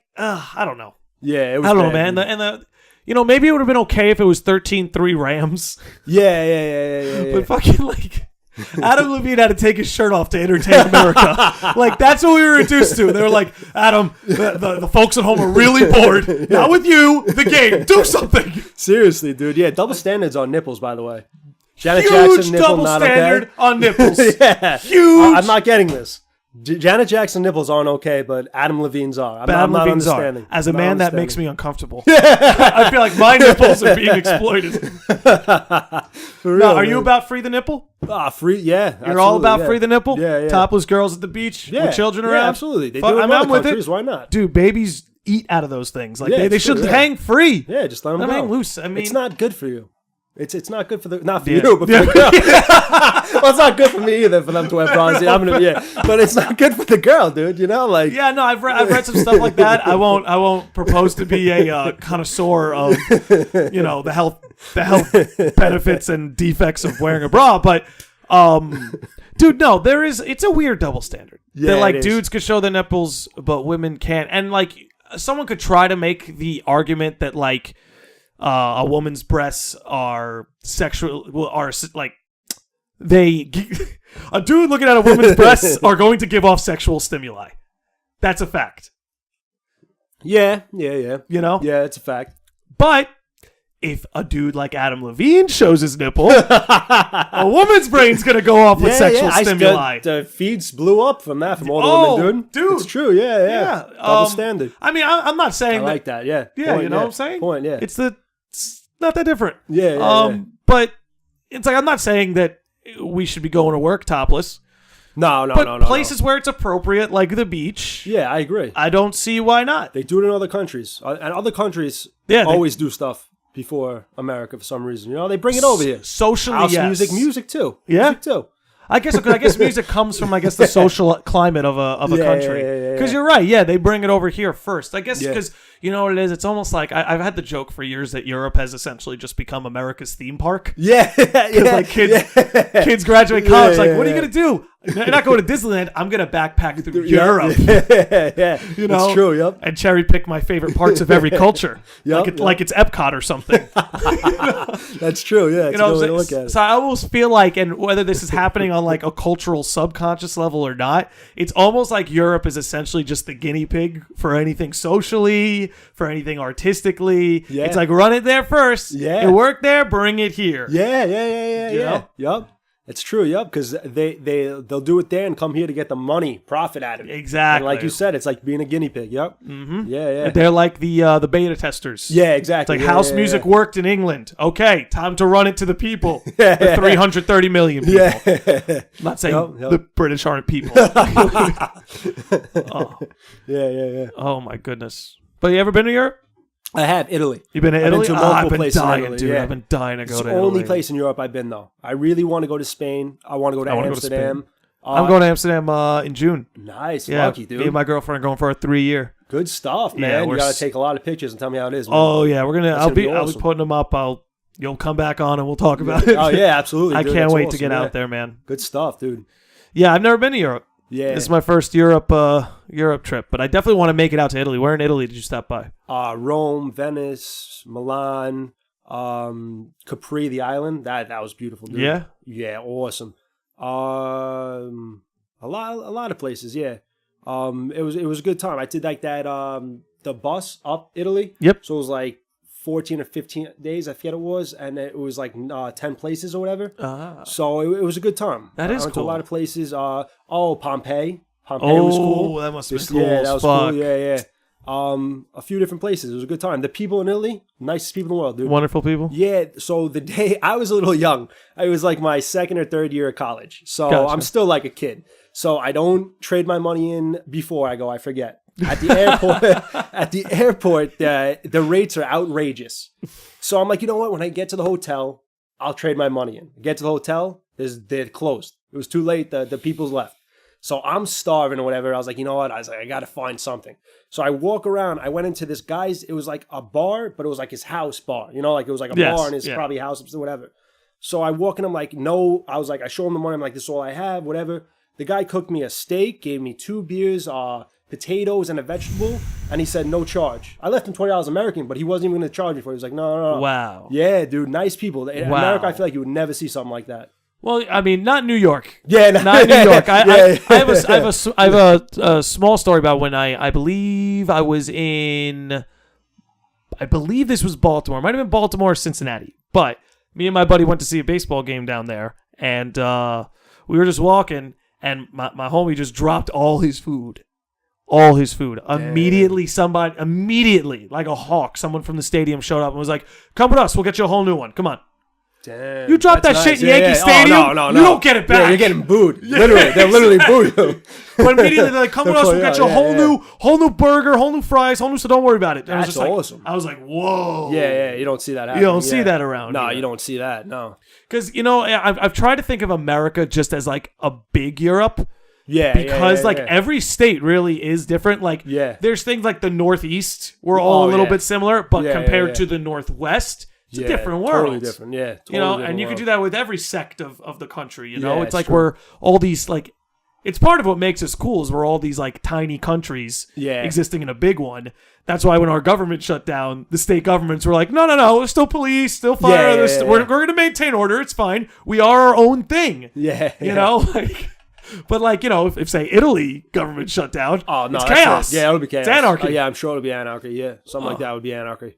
S2: I don't know.
S3: Yeah, it was
S2: I don't know,
S3: bad,
S2: man.
S3: dude.
S2: Maybe it would have been okay if it was 13-3 Rams.
S3: Yeah.
S2: But fucking like Adam Levine had to take his shirt off to entertain America. Like that's what we were reduced to. They were like, Adam, the folks at home are really bored. Not with you, the game. Do something.
S3: Seriously, dude. Yeah, double standards on nipples, by the way. Janet
S2: Huge
S3: Jackson nipple
S2: double
S3: not
S2: standard
S3: okay.
S2: on nipples.
S3: Yeah,
S2: Huge.
S3: I'm not getting this. Janet Jackson nipples aren't okay, but Adam Levine's are. I'm
S2: Adam
S3: not
S2: Levine's are.
S3: understanding.
S2: As a
S3: I'm not
S2: man, that makes
S3: understanding.
S2: me uncomfortable. I feel like my nipples are being exploited.
S3: For real,
S2: No, are you
S3: man.
S2: about free the nipple?
S3: Free? Yeah,
S2: You're all
S3: absolutely,
S2: about
S3: yeah.
S2: free the nipple?
S3: Yeah.
S2: Topless girls at the beach
S3: Yeah,
S2: with children
S3: yeah,
S2: around?
S3: absolutely. They
S2: Fuck,
S3: do it in
S2: I'm
S3: other
S2: with
S3: countries.
S2: it.
S3: Why not?
S2: Dude, babies eat out of those things. Like
S3: Yeah,
S2: they
S3: it's
S2: should
S3: true, yeah.
S2: hang free.
S3: Yeah, just let them
S2: Let 'em
S3: go.
S2: hang loose. I mean,
S3: it's not good for you. It's not good for not for
S2: Yeah.
S3: you, but for the girl. Well, it's not good for me either for them to have bras. But it's not good for the girl, dude. Like
S2: Yeah, no, I've read some stuff like that. I won't propose to be a connoisseur of the health benefits and defects of wearing a bra, but dude, no, it's a weird double standard.
S3: Yeah,
S2: that like
S3: it is.
S2: dudes could show their nipples, but women can't, and like someone could try to make the argument that like a woman's breasts are like a dude looking at a woman's breasts are going to give off sexual stimuli. That's a fact.
S3: Yeah.
S2: Yeah,
S3: It's a fact.
S2: But if a dude like Adam Levine shows his nipple, a woman's brain's gonna go off with sexual stimuli.
S3: The feeds blew up from all the women,
S2: dude.
S3: It's true. Yeah. Double standard.
S2: I mean, I'm not
S3: I
S2: saying
S3: like that. Yeah.
S2: Yeah,
S3: Point,
S2: you know what I'm saying?
S3: Point. Yeah.
S2: It's not that different.
S3: Yeah.
S2: But it's like I'm not saying that we should be going to work topless.
S3: No.
S2: But places where it's appropriate, like the beach.
S3: Yeah, I agree.
S2: I don't see why not.
S3: They do it in other countries, and other countries always do stuff before America for some reason. They bring it over here.
S2: Socially,
S3: House
S2: yes.
S3: music too.
S2: Yeah.
S3: Music too.
S2: I guess music comes from the social climate of a country. Because you're right. Yeah, they bring it over here first. I guess because you know what it is. It's almost like I've had the joke for years that Europe has essentially just become America's theme park.
S3: Yeah,
S2: Like kids graduate college. What are you gonna do? You're not going to Disneyland. I'm gonna backpack through Europe. You know,
S3: it's true. Yep,
S2: and cherry pick my favorite parts of every culture. Like it's Epcot or something.
S3: That's true. Yeah, it's a good way to look at it.
S2: So I almost feel like, and whether this is happening on like a cultural subconscious level or not, it's almost like Europe is essentially just the guinea pig for anything socially, for anything artistically. Yeah. It's like run it there first. Yeah, it worked there, bring it here.
S3: Yeah. Yep. It's true, because they'll do it there and come here to get the money, profit out of it.
S2: Exactly.
S3: And like you said, it's like being a guinee pig. Yep.
S2: Mm-hmm.
S3: Yeah.
S2: They're like the beta testers.
S3: Yeah, exactly.
S2: It's like house music worked in England. Okay, time to run it to the people. The 330 million people. I'm not saying the British aren't people.
S3: Yeah.
S2: Oh my goodness. But you ever been to Europe?
S3: I have. Italy.
S2: You've been to Italy?
S3: I've been
S2: dying,
S3: Italy,
S2: dude. I've been dying to go to Italy.
S3: It's the only place in Europe I've been, though. I really want to go to Spain. I want to go to Amsterdam.
S2: I'm going to Amsterdam in June.
S3: Nice. Lucky, dude.
S2: Me and my girlfriend are going for a 3-year.
S3: Good stuff, man. You got to take a lot of pictures and tell me how it is, man.
S2: Oh, yeah. I'll be putting them up. You'll come back on and we'll talk about it.
S3: Oh, yeah, absolutely.
S2: I can't wait to get out there, man.
S3: Good stuff, dude.
S2: Yeah, I've never been to Europe.
S3: Yeah.
S2: This is my first Europe trip, but I definitely want to make it out to Italy. Where in Italy did you stop by?
S3: Rome, Venice, Milan, Capri, the island. That was beautiful, dude.
S2: Yeah?
S3: Yeah, awesome. A lot of places, yeah. It was a good time. I did like that the bus up Italy.
S2: Yep.
S3: So it was like 14 or 15 days, I forget it was, and it was like 10 places or whatever. So it was a good time.
S2: That is
S3: I went
S2: cool.
S3: to a lot of places. Pompeii. Pompeii was cool.
S2: Oh, that must have been cool.
S3: Yeah, that was
S2: fuck.
S3: cool. Yeah. A few different places. It was a good time. The people in Italy, nicest people in the world, dude.
S2: Wonderful people.
S3: Yeah. So the day I was a little young, it was like my second or third year of college. So
S2: Gotcha.
S3: I'm still like a kid. So I don't trade my money in before I go. I forget. At the airport, the rates are outrageous. So I'm like, you know what? When I get to the hotel, I'll trade my money in. Get to the hotel, they're closed. It was too late. The people's left. So I'm starving or whatever. I was like, you know what? I got to find something. So I walk around. I went into this guy's, it was like a bar, but it was like his house bar. You know, like it was like a bar in his probably house or whatever. So I walk in, I'm like, no. I was like, I show him the money. I'm like, this is all I have, whatever. The guy cooked me a steak, gave me 2 beers, potatoes, and a vegetable, and he said no charge. I left him $20 American, but he wasn't even going to charge me for it. He was like, no.
S2: Wow.
S3: Yeah, dude, nice people. In America, I feel like you would never see something like that.
S2: Well, I mean, not New York.
S3: Yeah,
S2: not New York. I have a small story about when I believe I was in. I believe this was Baltimore. It might have been Baltimore or Cincinnati. But me and my buddy went to see a baseball game down there, and we were just walking, and my homie just dropped all his food. All his food. Immediately, like a hawk, someone from the stadium showed up and was like, "Come with us. We'll get you a whole new one. Come on."
S3: Damn,
S2: you drop that shit in Yankee Stadium,
S3: no.
S2: You don't get it back.
S3: Yeah, you're getting booed. Literally, they're literally booed you.
S2: But immediately they're like, "Come with us, we'll get you a whole new burger, whole new fries, whole new." So don't worry about it. And
S3: That's awesome.
S2: I was like, "Whoa."
S3: Yeah. You don't see that happen.
S2: You don't see that around.
S3: No, you don't see that. No.
S2: Because I've tried to think of America just as like a big Europe.
S3: Yeah.
S2: Because every state really is different. Like there's things like the Northeast, we're all a little bit similar, but compared to the Northwest. It's a different world.
S3: Totally different, yeah.
S2: And you can do that with every sect of the country, it's like we're all these, like, it's part of what makes us cool is we're all these, like, tiny countries existing in a big one. That's why when our government shut down, the state governments were like, no, there's still police, still fire. We're going to maintain order. It's fine. We are our own thing.
S3: Yeah.
S2: You know? But, like, if say, Italy government shut down, it's chaos.
S3: Yeah, it'll be chaos.
S2: It's anarchy.
S3: Yeah, I'm sure it'll be anarchy, yeah. Something like that would be anarchy.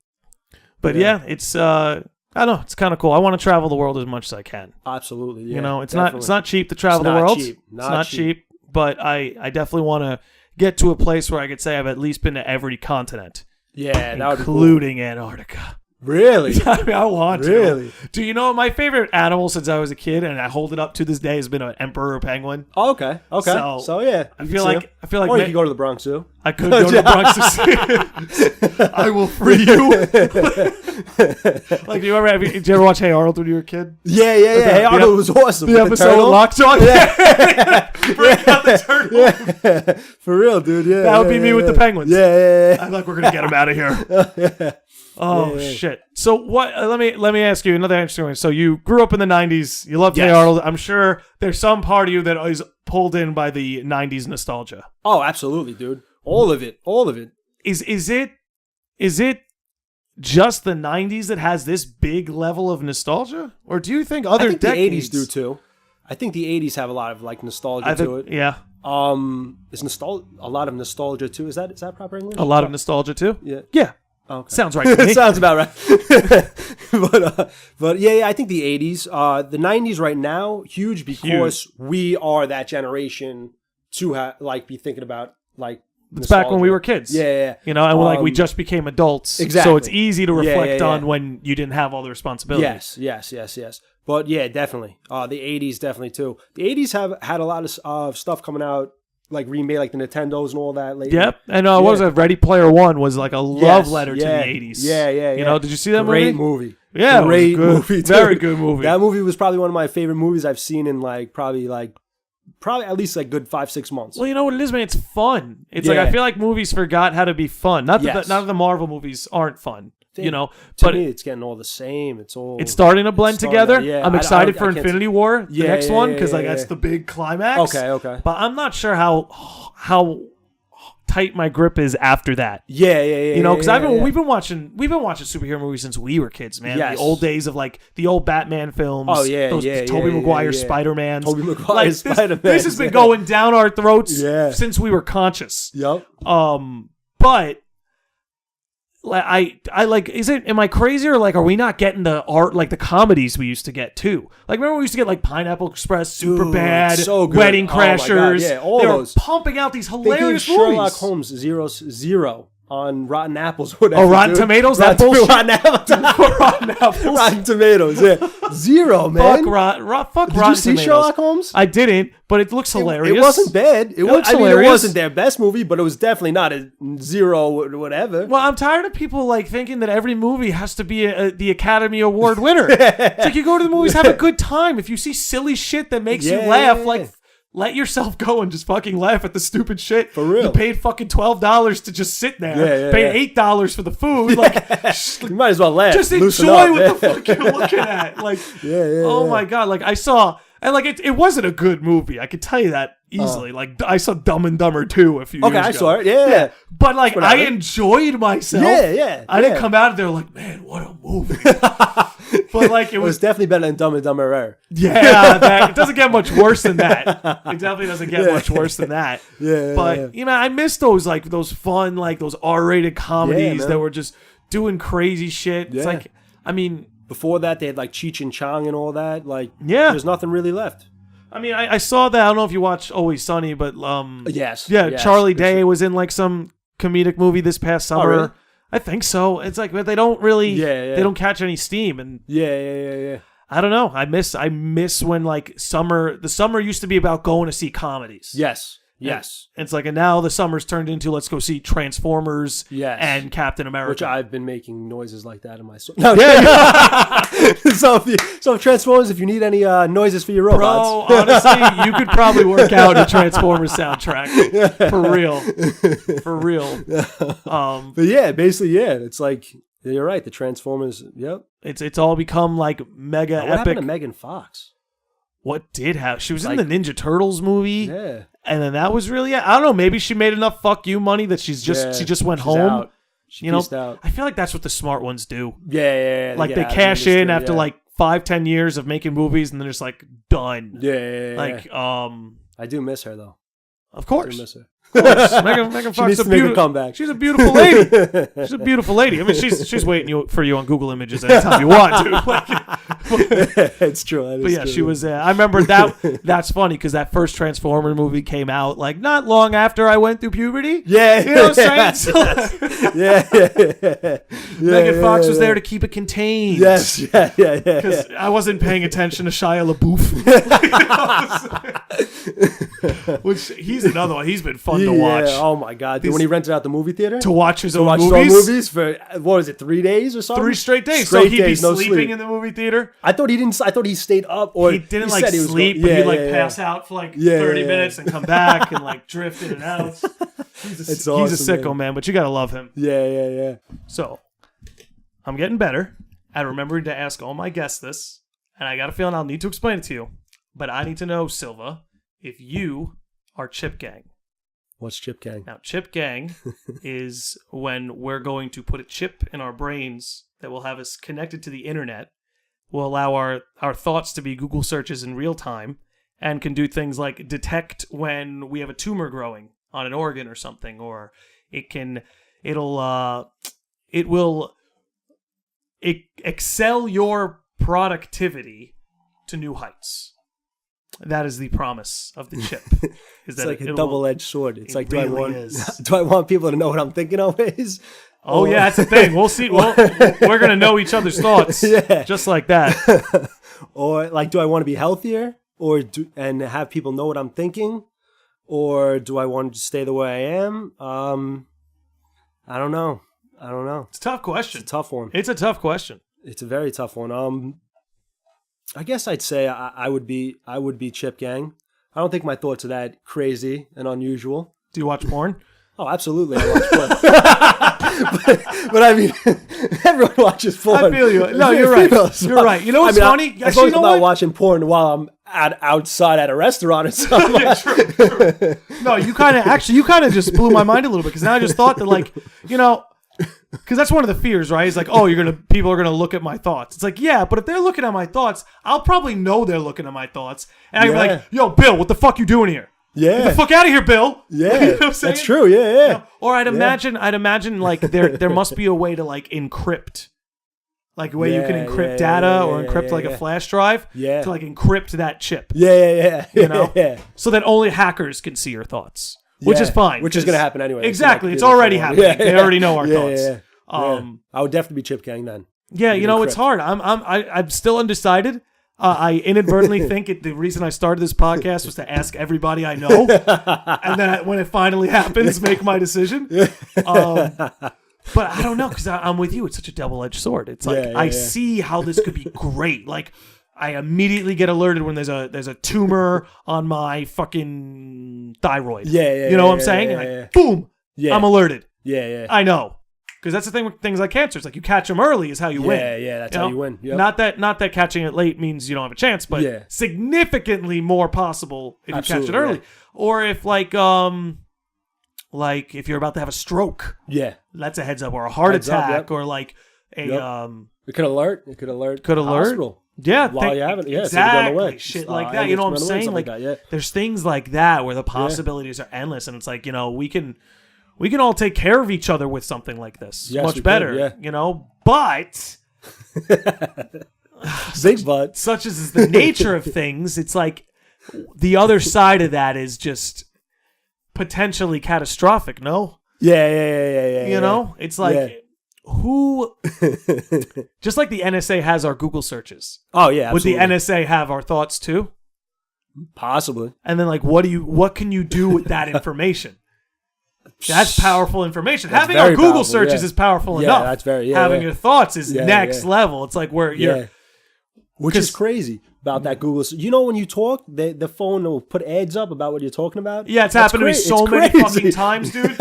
S2: But it's I don't know, it's kind of cool. I want to travel the world as much as I can.
S3: Absolutely, yeah.
S2: It's not cheap to travel the world. It's not cheap, but I definitely want to get to a place where I could say I've at least been to every continent.
S3: Yeah, that would be cool.
S2: Including Antarctica.
S3: Really?
S2: I mean, I want
S3: Really?
S2: to. Do you know my favorite animal since I was a kid, and I hold it up to this day, has been an emperor penguin.
S3: Oh, okay. So yeah,
S2: I feel like
S3: or you could go to the Bronx Zoo.
S2: I could go to the Bronx to see it. I will free you. Like, did you ever watch Hey Arnold when you were a kid?
S3: Yeah. Hey Arnold was awesome.
S2: The episode with Lockjaw.
S3: Yeah.
S2: Break out the turtle.
S3: Yeah. For real, dude. Yeah.
S2: That would be me with the penguins.
S3: Yeah.
S2: I'm like, we're gonna get him out of here. Oh shit! So what? Let me ask you another interesting one. So you grew up in the '90s. You loved Hey Arnold. I'm sure there's some part of you that is pulled in by the '90s nostalgia.
S3: Oh, absolutely, dude. All of it.
S2: Is it just the '90s that has this big level of nostalgia, or do you think other decades
S3: the '80s do too? I think the '80s have a lot of like nostalgia to it.
S2: Yeah.
S3: Is a lot of nostalgia too? Is that proper English?
S2: A lot of nostalgia too.
S3: Yeah.
S2: Yeah.
S3: Okay.
S2: Sounds right to me.
S3: Sounds about right. but yeah, I think the '80s, the '90s right now, huge because we are that generation to be thinking about like.
S2: It's back when we were kids.
S3: Yeah.
S2: You know, and we just became adults.
S3: Exactly.
S2: So it's easy to reflect on when you didn't have all the responsibilities.
S3: Yes. But yeah, definitely. The '80s definitely too. The '80s have had a lot of stuff coming out. Like remade, like the Nintendos and all that. Lately.
S2: Yep, and what was it? Ready Player One was like a love letter to the '80s.
S3: Yeah.
S2: You know, did you see that
S3: Great movie?
S2: Yeah,
S3: great movie. Too.
S2: Very good movie.
S3: That movie was probably one of my favorite movies I've seen in probably at least like good 5-6 months.
S2: Well, you know what it is, man. It's fun. It's like I feel like movies forgot how to be fun. Not that the Marvel movies aren't fun. You know,
S3: to me, it's getting all the same. It's
S2: starting to blend together.
S3: Yeah,
S2: I'm excited for Infinity War, the next one, because that's the big climax.
S3: Okay.
S2: But I'm not sure how tight my grip is after that.
S3: Yeah.
S2: You know, because we've been watching superhero movies since we were kids, man.
S3: Yes.
S2: The old days of like the old Batman films.
S3: Oh yeah,
S2: those Tobey Maguire Spider-Man.
S3: Tobey Maguire Spider-Man.
S2: This has been going down our throats since we were conscious.
S3: Yep.
S2: But I like, am I crazy, or like, are we not getting the art, like the comedies we used to get too? Like, remember we used to get like Pineapple Express, Superbad,
S3: so good.
S2: Wedding Crashers.
S3: Yeah, all
S2: they
S3: those.
S2: Were pumping out these hilarious
S3: movies.
S2: Sherlock
S3: Holmes 0 on Rotten Apples, whatever.
S2: Oh, Rotten Tomatoes? That bullshit?
S3: Rotten Apples. Rotten Tomatoes, yeah. 0, man.
S2: Fuck Rotten
S3: Did you see
S2: Tomatoes.
S3: Sherlock Holmes?
S2: I didn't, but it looks hilarious.
S3: It wasn't bad. It
S2: looks
S3: I mean,
S2: hilarious.
S3: It wasn't their best movie, but it was definitely not a 0 or whatever.
S2: Well, I'm tired of people like thinking that every movie has to be the Academy Award winner. It's like, you go to the movies, have a good time. If you see silly shit that makes you laugh, like, let yourself go and just fucking laugh at the stupid shit.
S3: For real.
S2: You paid fucking $12 to just sit there. Paid $8 for the food. Like,
S3: you might as well laugh.
S2: Just enjoy what the fuck you're looking at. Like, oh my God. Like, I saw, and like, it wasn't a good movie. I could tell you that easily. Like, I saw Dumb and Dumber 2 a few years ago.
S3: Okay, I saw it. Yeah.
S2: But like, I enjoyed myself.
S3: Yeah.
S2: I didn't come out of there like, man, what a movie. But like, it was
S3: definitely better than Dumb and Dumber.
S2: Yeah, it doesn't get much worse than that. It definitely doesn't get much worse than that. But you know, I miss those fun, like those R-rated comedies that were just doing crazy shit. It's like, I mean,
S3: before that they had like Cheech and Chong and all that. Like, there's nothing really left.
S2: I mean, I saw that. I don't know if you watched Always Sunny, but
S3: yes,
S2: Charlie Day was in like some comedic movie this past summer.
S3: Oh, really?
S2: I think so. It's like, but they don't really, they don't catch any steam, and
S3: yeah.
S2: I don't know. I miss when like the summer used to be about going to see comedies.
S3: Yes.
S2: It's like, and now the summer's turned into let's go see Transformers and Captain America.
S3: Which I've been making noises like that in my soul. No, so Transformers, if you need any noises for your robots.
S2: Bro, honestly, you could probably work out a Transformers soundtrack. For real.
S3: But yeah, basically, it's like, you're right, the Transformers,
S2: It's all become like mega
S3: what
S2: epic.
S3: happened to Megan Fox?
S2: What did happen? She was in the Ninja Turtles movie.
S3: Yeah.
S2: And then that was really it. I don't know. Maybe she made enough fuck you money that she just went home.
S3: Out. She pieced out.
S2: I feel like that's what the smart ones do.
S3: Yeah.
S2: Like they cash in after like 5-10 years of making movies, and then just like done.
S3: Yeah.
S2: Like
S3: I do miss her though.
S2: Of course.
S3: I do miss her.
S2: Of course. Megan Fox
S3: needs
S2: is
S3: to make a comeback.
S2: She's a beautiful lady. She's a beautiful lady. I mean, she's waiting for you on Google Images anytime you want to.
S3: It's true.
S2: But yeah, she was. I remember that. That's funny because that first Transformer movie came out like not long after I went through puberty.
S3: Yeah,
S2: you know what I'm saying. So,
S3: yeah.
S2: Megan Fox was there to keep it contained.
S3: Yes, yeah.
S2: Because I wasn't paying attention to Shia LaBeouf. Which he's another one. He's been fun to watch.
S3: Oh my god! When he rented out the movie theater
S2: to watch his own
S3: his
S2: movies.
S3: own movies for what was it, 3 days or something?
S2: 3 straight days.
S3: Straight
S2: so he'd
S3: days,
S2: be
S3: no
S2: sleeping
S3: sleep.
S2: in the movie theater.
S3: I thought he didn't. I thought he stayed up, or
S2: he didn't
S3: said he was
S2: sleep,
S3: going,
S2: but he'd pass out for 30 minutes and come back and drift in and out. He's a sicko, man. But you gotta love him.
S3: Yeah.
S2: So I'm getting better at remembering to ask all my guests this, and I got a feeling I'll need to explain it to you. But I need to know, Silva, if you are Chip Gang.
S3: What's Chip Gang?
S2: Now, Chip Gang is when we're going to put a chip in our brains that will have us connected to the internet, will allow our thoughts to be Google searches in real time, and can do things like detect when we have a tumor growing on an organ or something, or it will excel your productivity to new heights. That is the promise of the chip.
S3: It's like a double-edged sword. It's like,
S2: really
S3: do I want people to know what I'm thinking always?
S2: Oh, yeah, that's the thing. We'll see. We're going to know each other's thoughts just like that.
S3: Or, do I want to be healthier and have people know what I'm thinking? Or do I want to stay the way I am? I don't know.
S2: It's a tough question.
S3: It's a tough one.
S2: It's a tough question.
S3: It's a very tough one. I guess I'd say I would be Chip Gang. I don't think my thoughts are that crazy and unusual.
S2: Do you watch porn?
S3: Oh, absolutely. I watch porn. but I mean, everyone watches porn.
S2: I feel you. No, you're right. You're right. You know what's funny?
S3: As long as I'm not watching porn while I'm outside at a restaurant or something.
S2: Yeah, true. No, you kind of just blew my mind a little bit because now I just thought that because that's one of the fears, right? It's like, oh, people are gonna look at my thoughts. It's like, yeah, but if they're looking at my thoughts, I'll probably know they're looking at my thoughts, and I'm like, yo, Bill, what the fuck you doing here?
S3: Yeah,
S2: get the fuck out of here, Bill.
S3: Yeah,
S2: you know what I'm saying?
S3: That's true. Yeah.
S2: Or I'd imagine there must be a way to encrypt, you can encrypt data or encrypt a flash drive to encrypt that chip.
S3: Yeah.
S2: You know, so that only hackers can see your thoughts. Which is fine.
S3: Which is going to happen anyway.
S2: Exactly. It's already happening. Yeah. They already know our thoughts.
S3: Yeah. I would definitely be Chip Gang then.
S2: Yeah, it's hard. I'm still undecided. I inadvertently think the reason I started this podcast was to ask everybody I know. And then when it finally happens, make my decision. But I don't know because I'm with you. It's such a double-edged sword. It's I see how this could be great. I immediately get alerted when there's a tumor on my fucking thyroid.
S3: Yeah.
S2: You know what I'm saying? Boom. Yeah. I'm alerted.
S3: Yeah.
S2: I know. Because that's the thing with things like cancer. It's you catch them early is how you win.
S3: Yeah, that's how you win. Yep.
S2: Not that catching it late means you don't have a chance, but significantly more possible if you catch it early. Yeah. Or if if you're about to have a stroke.
S3: Yeah.
S2: That's a heads up. Or a heart attack. Or
S3: It could alert.
S2: Could alert.
S3: Hospital.
S2: Yeah,
S3: while you haven't,
S2: exactly. Shit like that. You know what I'm saying? There's things like that where the possibilities are endless, and it's we can all take care of each other with something like this much better. But
S3: big but
S2: such as is the nature of things, it's the other side of that is just potentially catastrophic. No.
S3: Yeah.
S2: You know, it's who just like the NSA has our Google searches.
S3: Oh yeah, absolutely.
S2: Would the NSA have our thoughts too?
S3: Possibly.
S2: And then what can you do with that information? That's powerful information. Having our Google searches is powerful enough.
S3: That's very
S2: having your thoughts is next level. It's where you're
S3: which is crazy about that Google. You know when you talk, the phone will put ads up about what you're talking about?
S2: Yeah, it's happened to me so many fucking times, dude.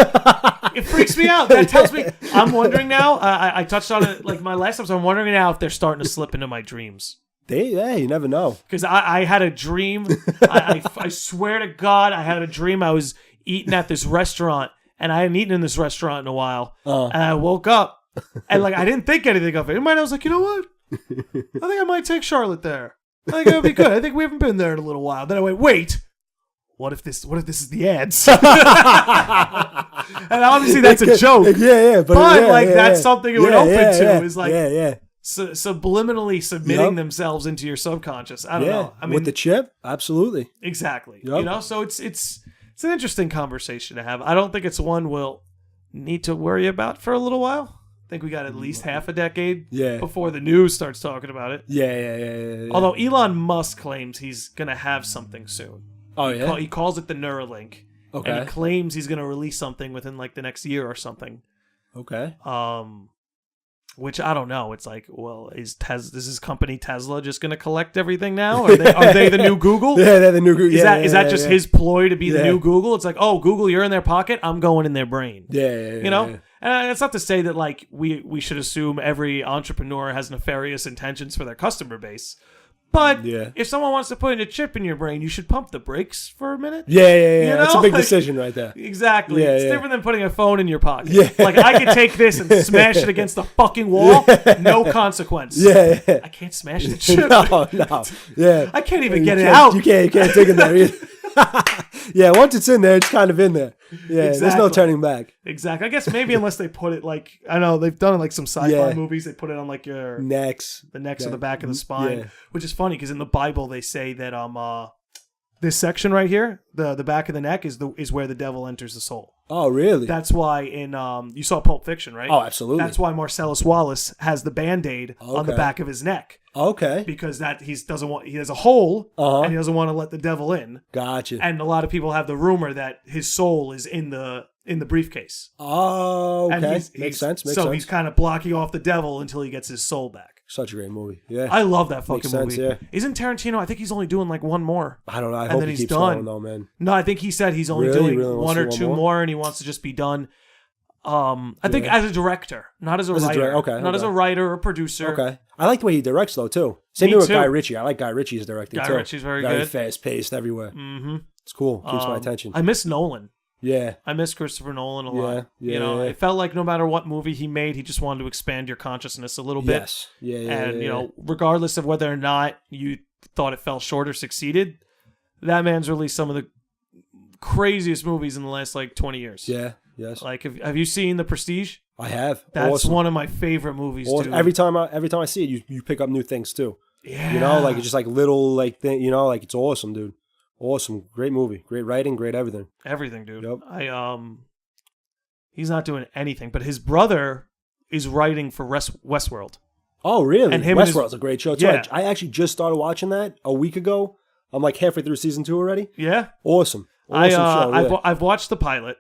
S2: It freaks me out. That tells me. I'm wondering now. I touched on it my last time, so I'm wondering now if they're starting to slip into my dreams.
S3: You never know.
S2: Because I had a dream. I swear to God, I had a dream. I was eating at this restaurant, and I hadn't eaten in this restaurant in a while. And I woke up, and I didn't think anything of it. In my mind, I was like, you know what? I think I might take Charlotte there. I think it would be good. I think we haven't been there in a little while. Then I went, wait, what if this is the ads? And obviously that's a joke.
S3: Yeah,
S2: but that's something it would open to is like
S3: yeah.
S2: Subliminally submitting themselves into your subconscious. I don't know. I mean,
S3: with the chip, absolutely.
S2: Exactly.
S3: Yep.
S2: You know, so it's an interesting conversation to have. I don't think it's one we'll need to worry about for a little while. I think we got at least half a decade before the news starts talking about it.
S3: Yeah.
S2: Although Elon Musk claims he's going to have something soon.
S3: Oh, yeah?
S2: He calls it the Neuralink.
S3: Okay.
S2: And he claims he's going to release something within like the next year or something.
S3: Okay.
S2: Which I don't know. It's like, well, is his company Tesla just going to collect everything now? Are they the new Google?
S3: Yeah, they're the new Google.
S2: Is that just his ploy to be the new Google? It's like, oh, Google, you're in their pocket. I'm going in their brain.
S3: Yeah.
S2: You know? And it's not to say that like we should assume every entrepreneur has nefarious intentions for their customer base. But if someone wants to put in a chip in your brain, you should pump the brakes for a minute.
S3: Yeah.
S2: You know?
S3: That's a big decision right there.
S2: Exactly. It's different than putting a phone in your pocket.
S3: Yeah.
S2: Like, I could take this and smash it against the fucking wall. No consequence.
S3: Yeah.
S2: I can't smash the chip.
S3: No. Yeah.
S2: I can't even get it out.
S3: You can't take it there either. Yeah, once it's in there, it's kind of in there. Yeah,
S2: Exactly.
S3: There's no turning back.
S2: Exactly. I guess maybe unless they put it like, I know they've done it like some sci-fi movies. They put it on like your
S3: the
S2: necks or the back of the spine, which is funny because in the Bible they say that this section right here, the back of the neck is where the devil enters the soul.
S3: Oh, really?
S2: That's why in you saw Pulp Fiction, right?
S3: Oh, absolutely.
S2: That's why Marcellus Wallace has the Band-Aid on the back of his neck.
S3: Okay.
S2: Because he has a hole and he doesn't want to let the devil in.
S3: Gotcha.
S2: And a lot of people have the rumor that his soul is in the briefcase.
S3: Oh, okay. Makes sense.
S2: He's kind of blocking off the devil until he gets his soul back.
S3: Such a great movie. Yeah.
S2: I love that fucking
S3: Makes sense,
S2: movie.
S3: yeah.
S2: Isn't Tarantino, I think he's only doing like one more.
S3: I don't know. I
S2: and
S3: hope
S2: then
S3: he
S2: he's
S3: keeps
S2: done.
S3: going though, man.
S2: No, I think he said he's only doing one or two more and he wants to just be done. I think as a director, not as a writer. Not as a writer or producer.
S3: Okay. I like the way he directs though too. Same thing with Guy Ritchie. I like Guy Ritchie's directing too.
S2: Guy Ritchie's very good.
S3: Very fast paced everywhere. Mm-hmm. It's cool. Keeps my attention.
S2: I miss Nolan.
S3: Yeah.
S2: I miss Christopher Nolan a lot.
S3: Yeah.
S2: It felt like no matter what movie he made, he just wanted to expand your consciousness a little bit.
S3: Yes. Yeah.
S2: And, regardless of whether or not you thought it fell short or succeeded, that man's released some of the craziest movies in the last, 20 years.
S3: Yeah. Yes.
S2: Like, have you seen The Prestige?
S3: I have.
S2: That's one of my favorite movies, dude.
S3: Every time I see it, you pick up new things, too.
S2: Yeah.
S3: It's just little, thing, it's awesome, dude. Awesome. Great movie. Great writing. Great everything.
S2: Everything, dude.
S3: Yep.
S2: He's not doing anything, but his brother is writing for Westworld.
S3: Oh, really?
S2: And
S3: Westworld's a great show, too.
S2: Yeah.
S3: I actually just started watching that a week ago. I'm halfway through season 2 already.
S2: Yeah.
S3: Awesome show. Yeah.
S2: I've watched the pilot.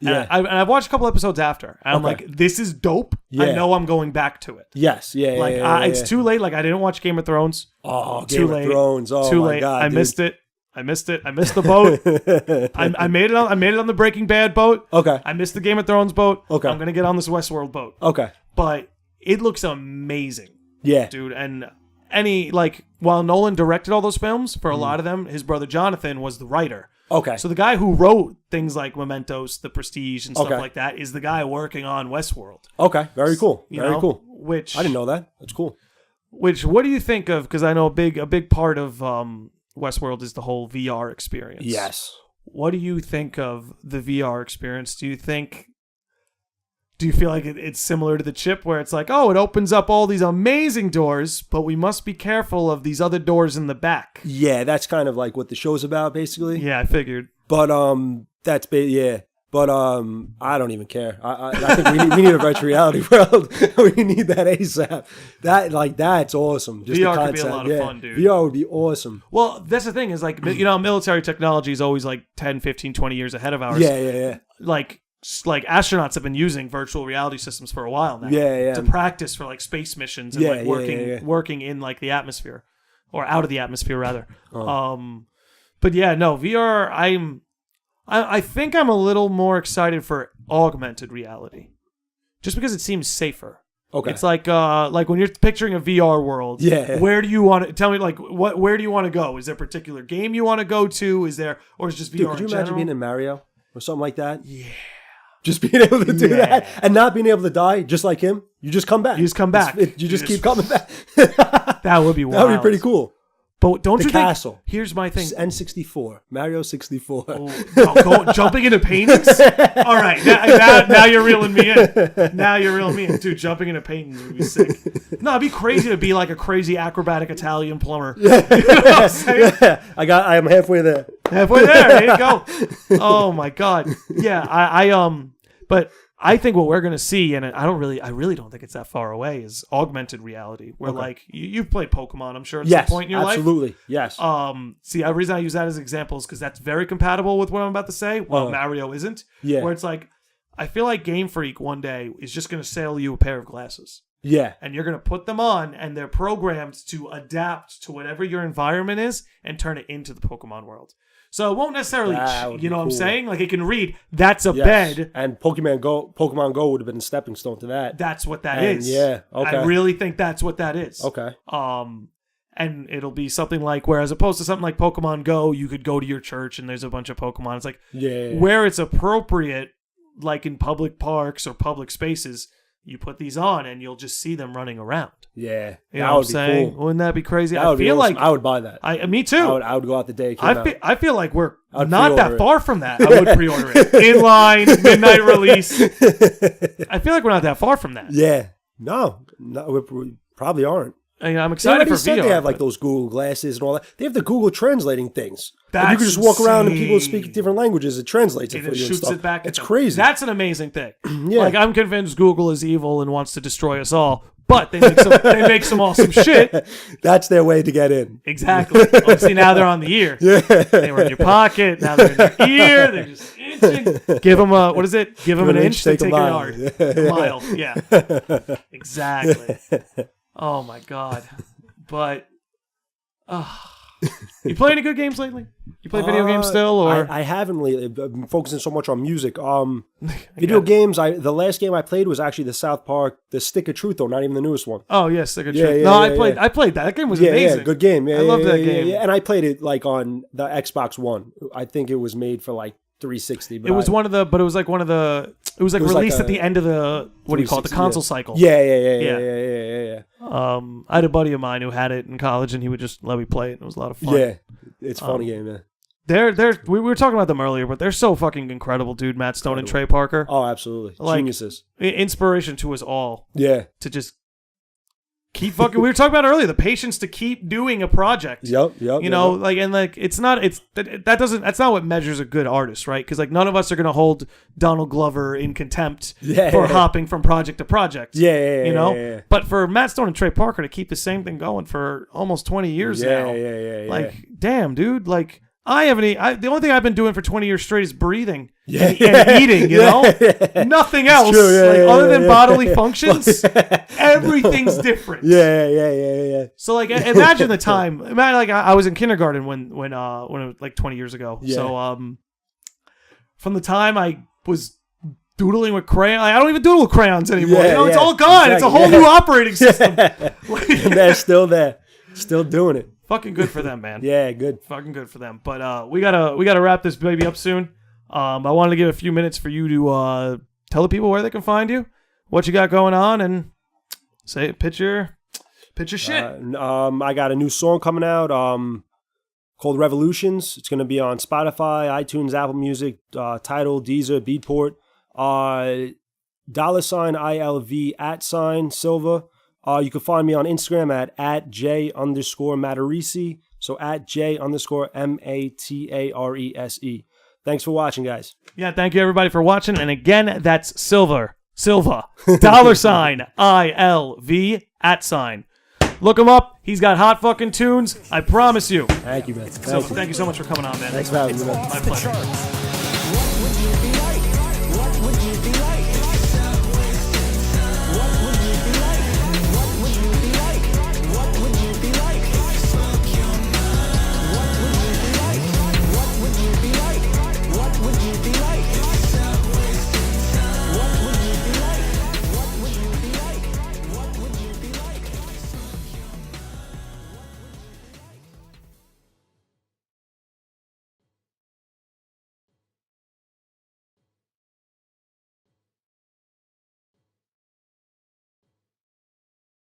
S3: Yeah.
S2: And I've watched a couple episodes after. And I'm like, this is dope.
S3: Yeah.
S2: I know I'm going back to it.
S3: Yes. Yeah.
S2: It's too late. I didn't watch Game of Thrones.
S3: Oh,
S2: Game
S3: of Thrones. Oh,
S2: too
S3: my
S2: late.
S3: God,
S2: I missed it. I missed the boat. I made it on the Breaking Bad boat.
S3: Okay.
S2: I missed the Game of Thrones boat.
S3: Okay.
S2: I'm going to get on this Westworld boat.
S3: Okay.
S2: But it looks amazing.
S3: Yeah.
S2: Dude. And while Nolan directed all those films, for a lot of them, his brother Jonathan was the writer.
S3: Okay.
S2: So the guy who wrote things like Mementos, The Prestige, and stuff like that is the guy working on Westworld.
S3: Okay. Very cool. Very cool.
S2: Which
S3: I didn't know that. That's cool.
S2: What do you think of? Because I know a big part of Westworld is the whole VR experience.
S3: Yes.
S2: What do you think of the VR experience? Do you feel like it's similar to the chip where it's like, oh, it opens up all these amazing doors, but we must be careful of these other doors in the back?
S3: Yeah, that's kind of what the show's about, basically.
S2: Yeah, I figured.
S3: But But I don't even care. I think we need a virtual reality world. We need that ASAP. That's awesome. Just
S2: VR
S3: the
S2: could be a lot of fun, dude.
S3: VR would be awesome.
S2: Well, that's the thing is military technology is always 10, 15, 20 years ahead of ours.
S3: Yeah.
S2: Like astronauts have been using virtual reality systems for a while now.
S3: Yeah.
S2: To practice for space missions and working in the atmosphere or out of the atmosphere rather. But yeah, no, VR. I think I'm a little more excited for augmented reality, just because it seems safer.
S3: Okay.
S2: It's like when you're picturing a VR world.
S3: Yeah.
S2: Where do you want to tell me? Where do you want to go? Is there a particular game you want to go to? Is there, or is just VR?
S3: Dude, could you
S2: in
S3: imagine
S2: general?
S3: being in Mario or something like that?
S2: Yeah.
S3: Just being able to do that and not being able to die, just like him. You just come back.
S2: You just come back.
S3: You just keep coming back.
S2: That would be wild.
S3: That would be pretty cool.
S2: But don't
S3: The
S2: you
S3: castle.
S2: think? Here's my thing.
S3: N64. Mario 64.
S2: Jumping into paintings? All right, now you're reeling me in. Now you're reeling me in. Dude, jumping into paintings would be sick. No, it'd be crazy to be like a crazy acrobatic Italian plumber. You know what I'm saying?
S3: Yeah, I am halfway there.
S2: Halfway there you go. Oh my God. Yeah, but I think what we're gonna see, and I really don't think it's that far away, is augmented reality. Where like you've played Pokemon, I'm sure at some point in your life.
S3: Absolutely. Yes.
S2: See, the reason I use that as an example is because that's very compatible with what I'm about to say. Well, Mario isn't.
S3: Yeah.
S2: Where it's like, I feel like Game Freak one day is just gonna sell you a pair of glasses.
S3: Yeah.
S2: And you're gonna put them on, and they're programmed to adapt to whatever your environment is and turn it into the Pokemon world. So it won't necessarily, you know what I'm saying? Like it can read, that's a bed.
S3: And Pokemon Go would have been a stepping stone to that.
S2: That's what that is.
S3: Yeah, okay.
S2: I really think that's what that is.
S3: Okay.
S2: And it'll be something like, where as opposed to something like Pokemon Go, you could go to your church and there's a bunch of Pokemon. It's like, where it's appropriate, like in public parks or public spaces, you put these on and you'll just see them running around.
S3: Yeah,
S2: you know what I'm saying? Cool. Wouldn't that be crazy?
S3: I feel like I would buy that.
S2: Me too.
S3: I would go out the day.
S2: I feel like we're not that far from that. I would pre-order it in line, midnight release. I feel like we're not that far from that.
S3: Yeah, no, we probably aren't.
S2: I'm excited for VR.
S3: They have like those Google glasses and all that. They have the Google translating things.
S2: That's
S3: you can just walk around and people
S2: insane.
S3: speak different languages. It translates it
S2: and
S3: for
S2: it
S3: you.
S2: Shoots it back.
S3: It's crazy.
S2: That's an amazing thing.
S3: Yeah.
S2: Like I'm convinced Google is evil and wants to destroy us all, but they make some awesome shit.
S3: That's their way to get in.
S2: Exactly. Oh, see, now they're on the ear. Yeah. They were in your pocket. Now they're in your ear. They're just inching. Give them a, what is it? Give them an inch, they take a yard. A mile. Yeah. Exactly. Oh my God. But you play any good games lately? You play video games still, or
S3: I haven't lately. I've been focusing so much on music. Video games. The last game I played was actually the South Park, the Stick of Truth, though, not even the newest one.
S2: Oh yes, Stick of Truth. I played that. That game was amazing.
S3: Yeah, good game. Yeah,
S2: I love that game.
S3: Yeah, and I played it like on the Xbox One. I think it was made for like 360. But
S2: it was It was released at the end of the what do you call it? The console cycle.
S3: Yeah.
S2: I had a buddy of mine who had it in college, and he would just let me play it. It was a lot of fun.
S3: Yeah, it's a funny game, man.
S2: We were talking about them earlier, but they're so fucking incredible, dude. Matt Stone and Trey Parker.
S3: Oh, absolutely, geniuses.
S2: Inspiration to us all.
S3: Yeah,
S2: to just keep fucking. We were talking about earlier the patience to keep doing a project.
S3: Yep.
S2: You know, that's not what measures a good artist, right? Because like none of us are gonna hold Donald Glover in contempt for hopping from project to project.
S3: Yeah.
S2: But for Matt Stone and Trey Parker to keep the same thing going for almost 20 years now. Like, damn, dude. Like, the only thing I've been doing for 20 years straight is breathing and eating, you know? Nothing else.
S3: True,
S2: other than bodily functions, everything's different.
S3: Yeah.
S2: So, like, imagine the time. Like, I was in kindergarten when it was like 20 years ago. Yeah. So, from the time I was doodling with crayons, I don't even doodle with crayons anymore. It's all gone. Exactly. It's a whole new operating system.
S3: And they're still there. Still doing it.
S2: Fucking good for them, man.
S3: Yeah, good.
S2: Fucking good for them. But we gotta wrap this baby up soon. I wanted to give a few minutes for you to tell the people where they can find you, what you got going on, and pitch your shit.
S3: I got a new song coming out called Revolutions. It's gonna be on Spotify, iTunes, Apple Music, Tidal, Deezer, Beatport. $ILV @Silva. You can find me on Instagram at @J_Matarese. So @J_MATARESE. Thanks for watching, guys.
S2: Yeah, thank you everybody for watching. And again, that's Silva. $ILV @. Look him up. He's got hot fucking tunes. I promise you.
S3: Thank you, man.
S2: Thank you so much for coming on, man.
S3: Thanks for having me, man.
S2: My pleasure.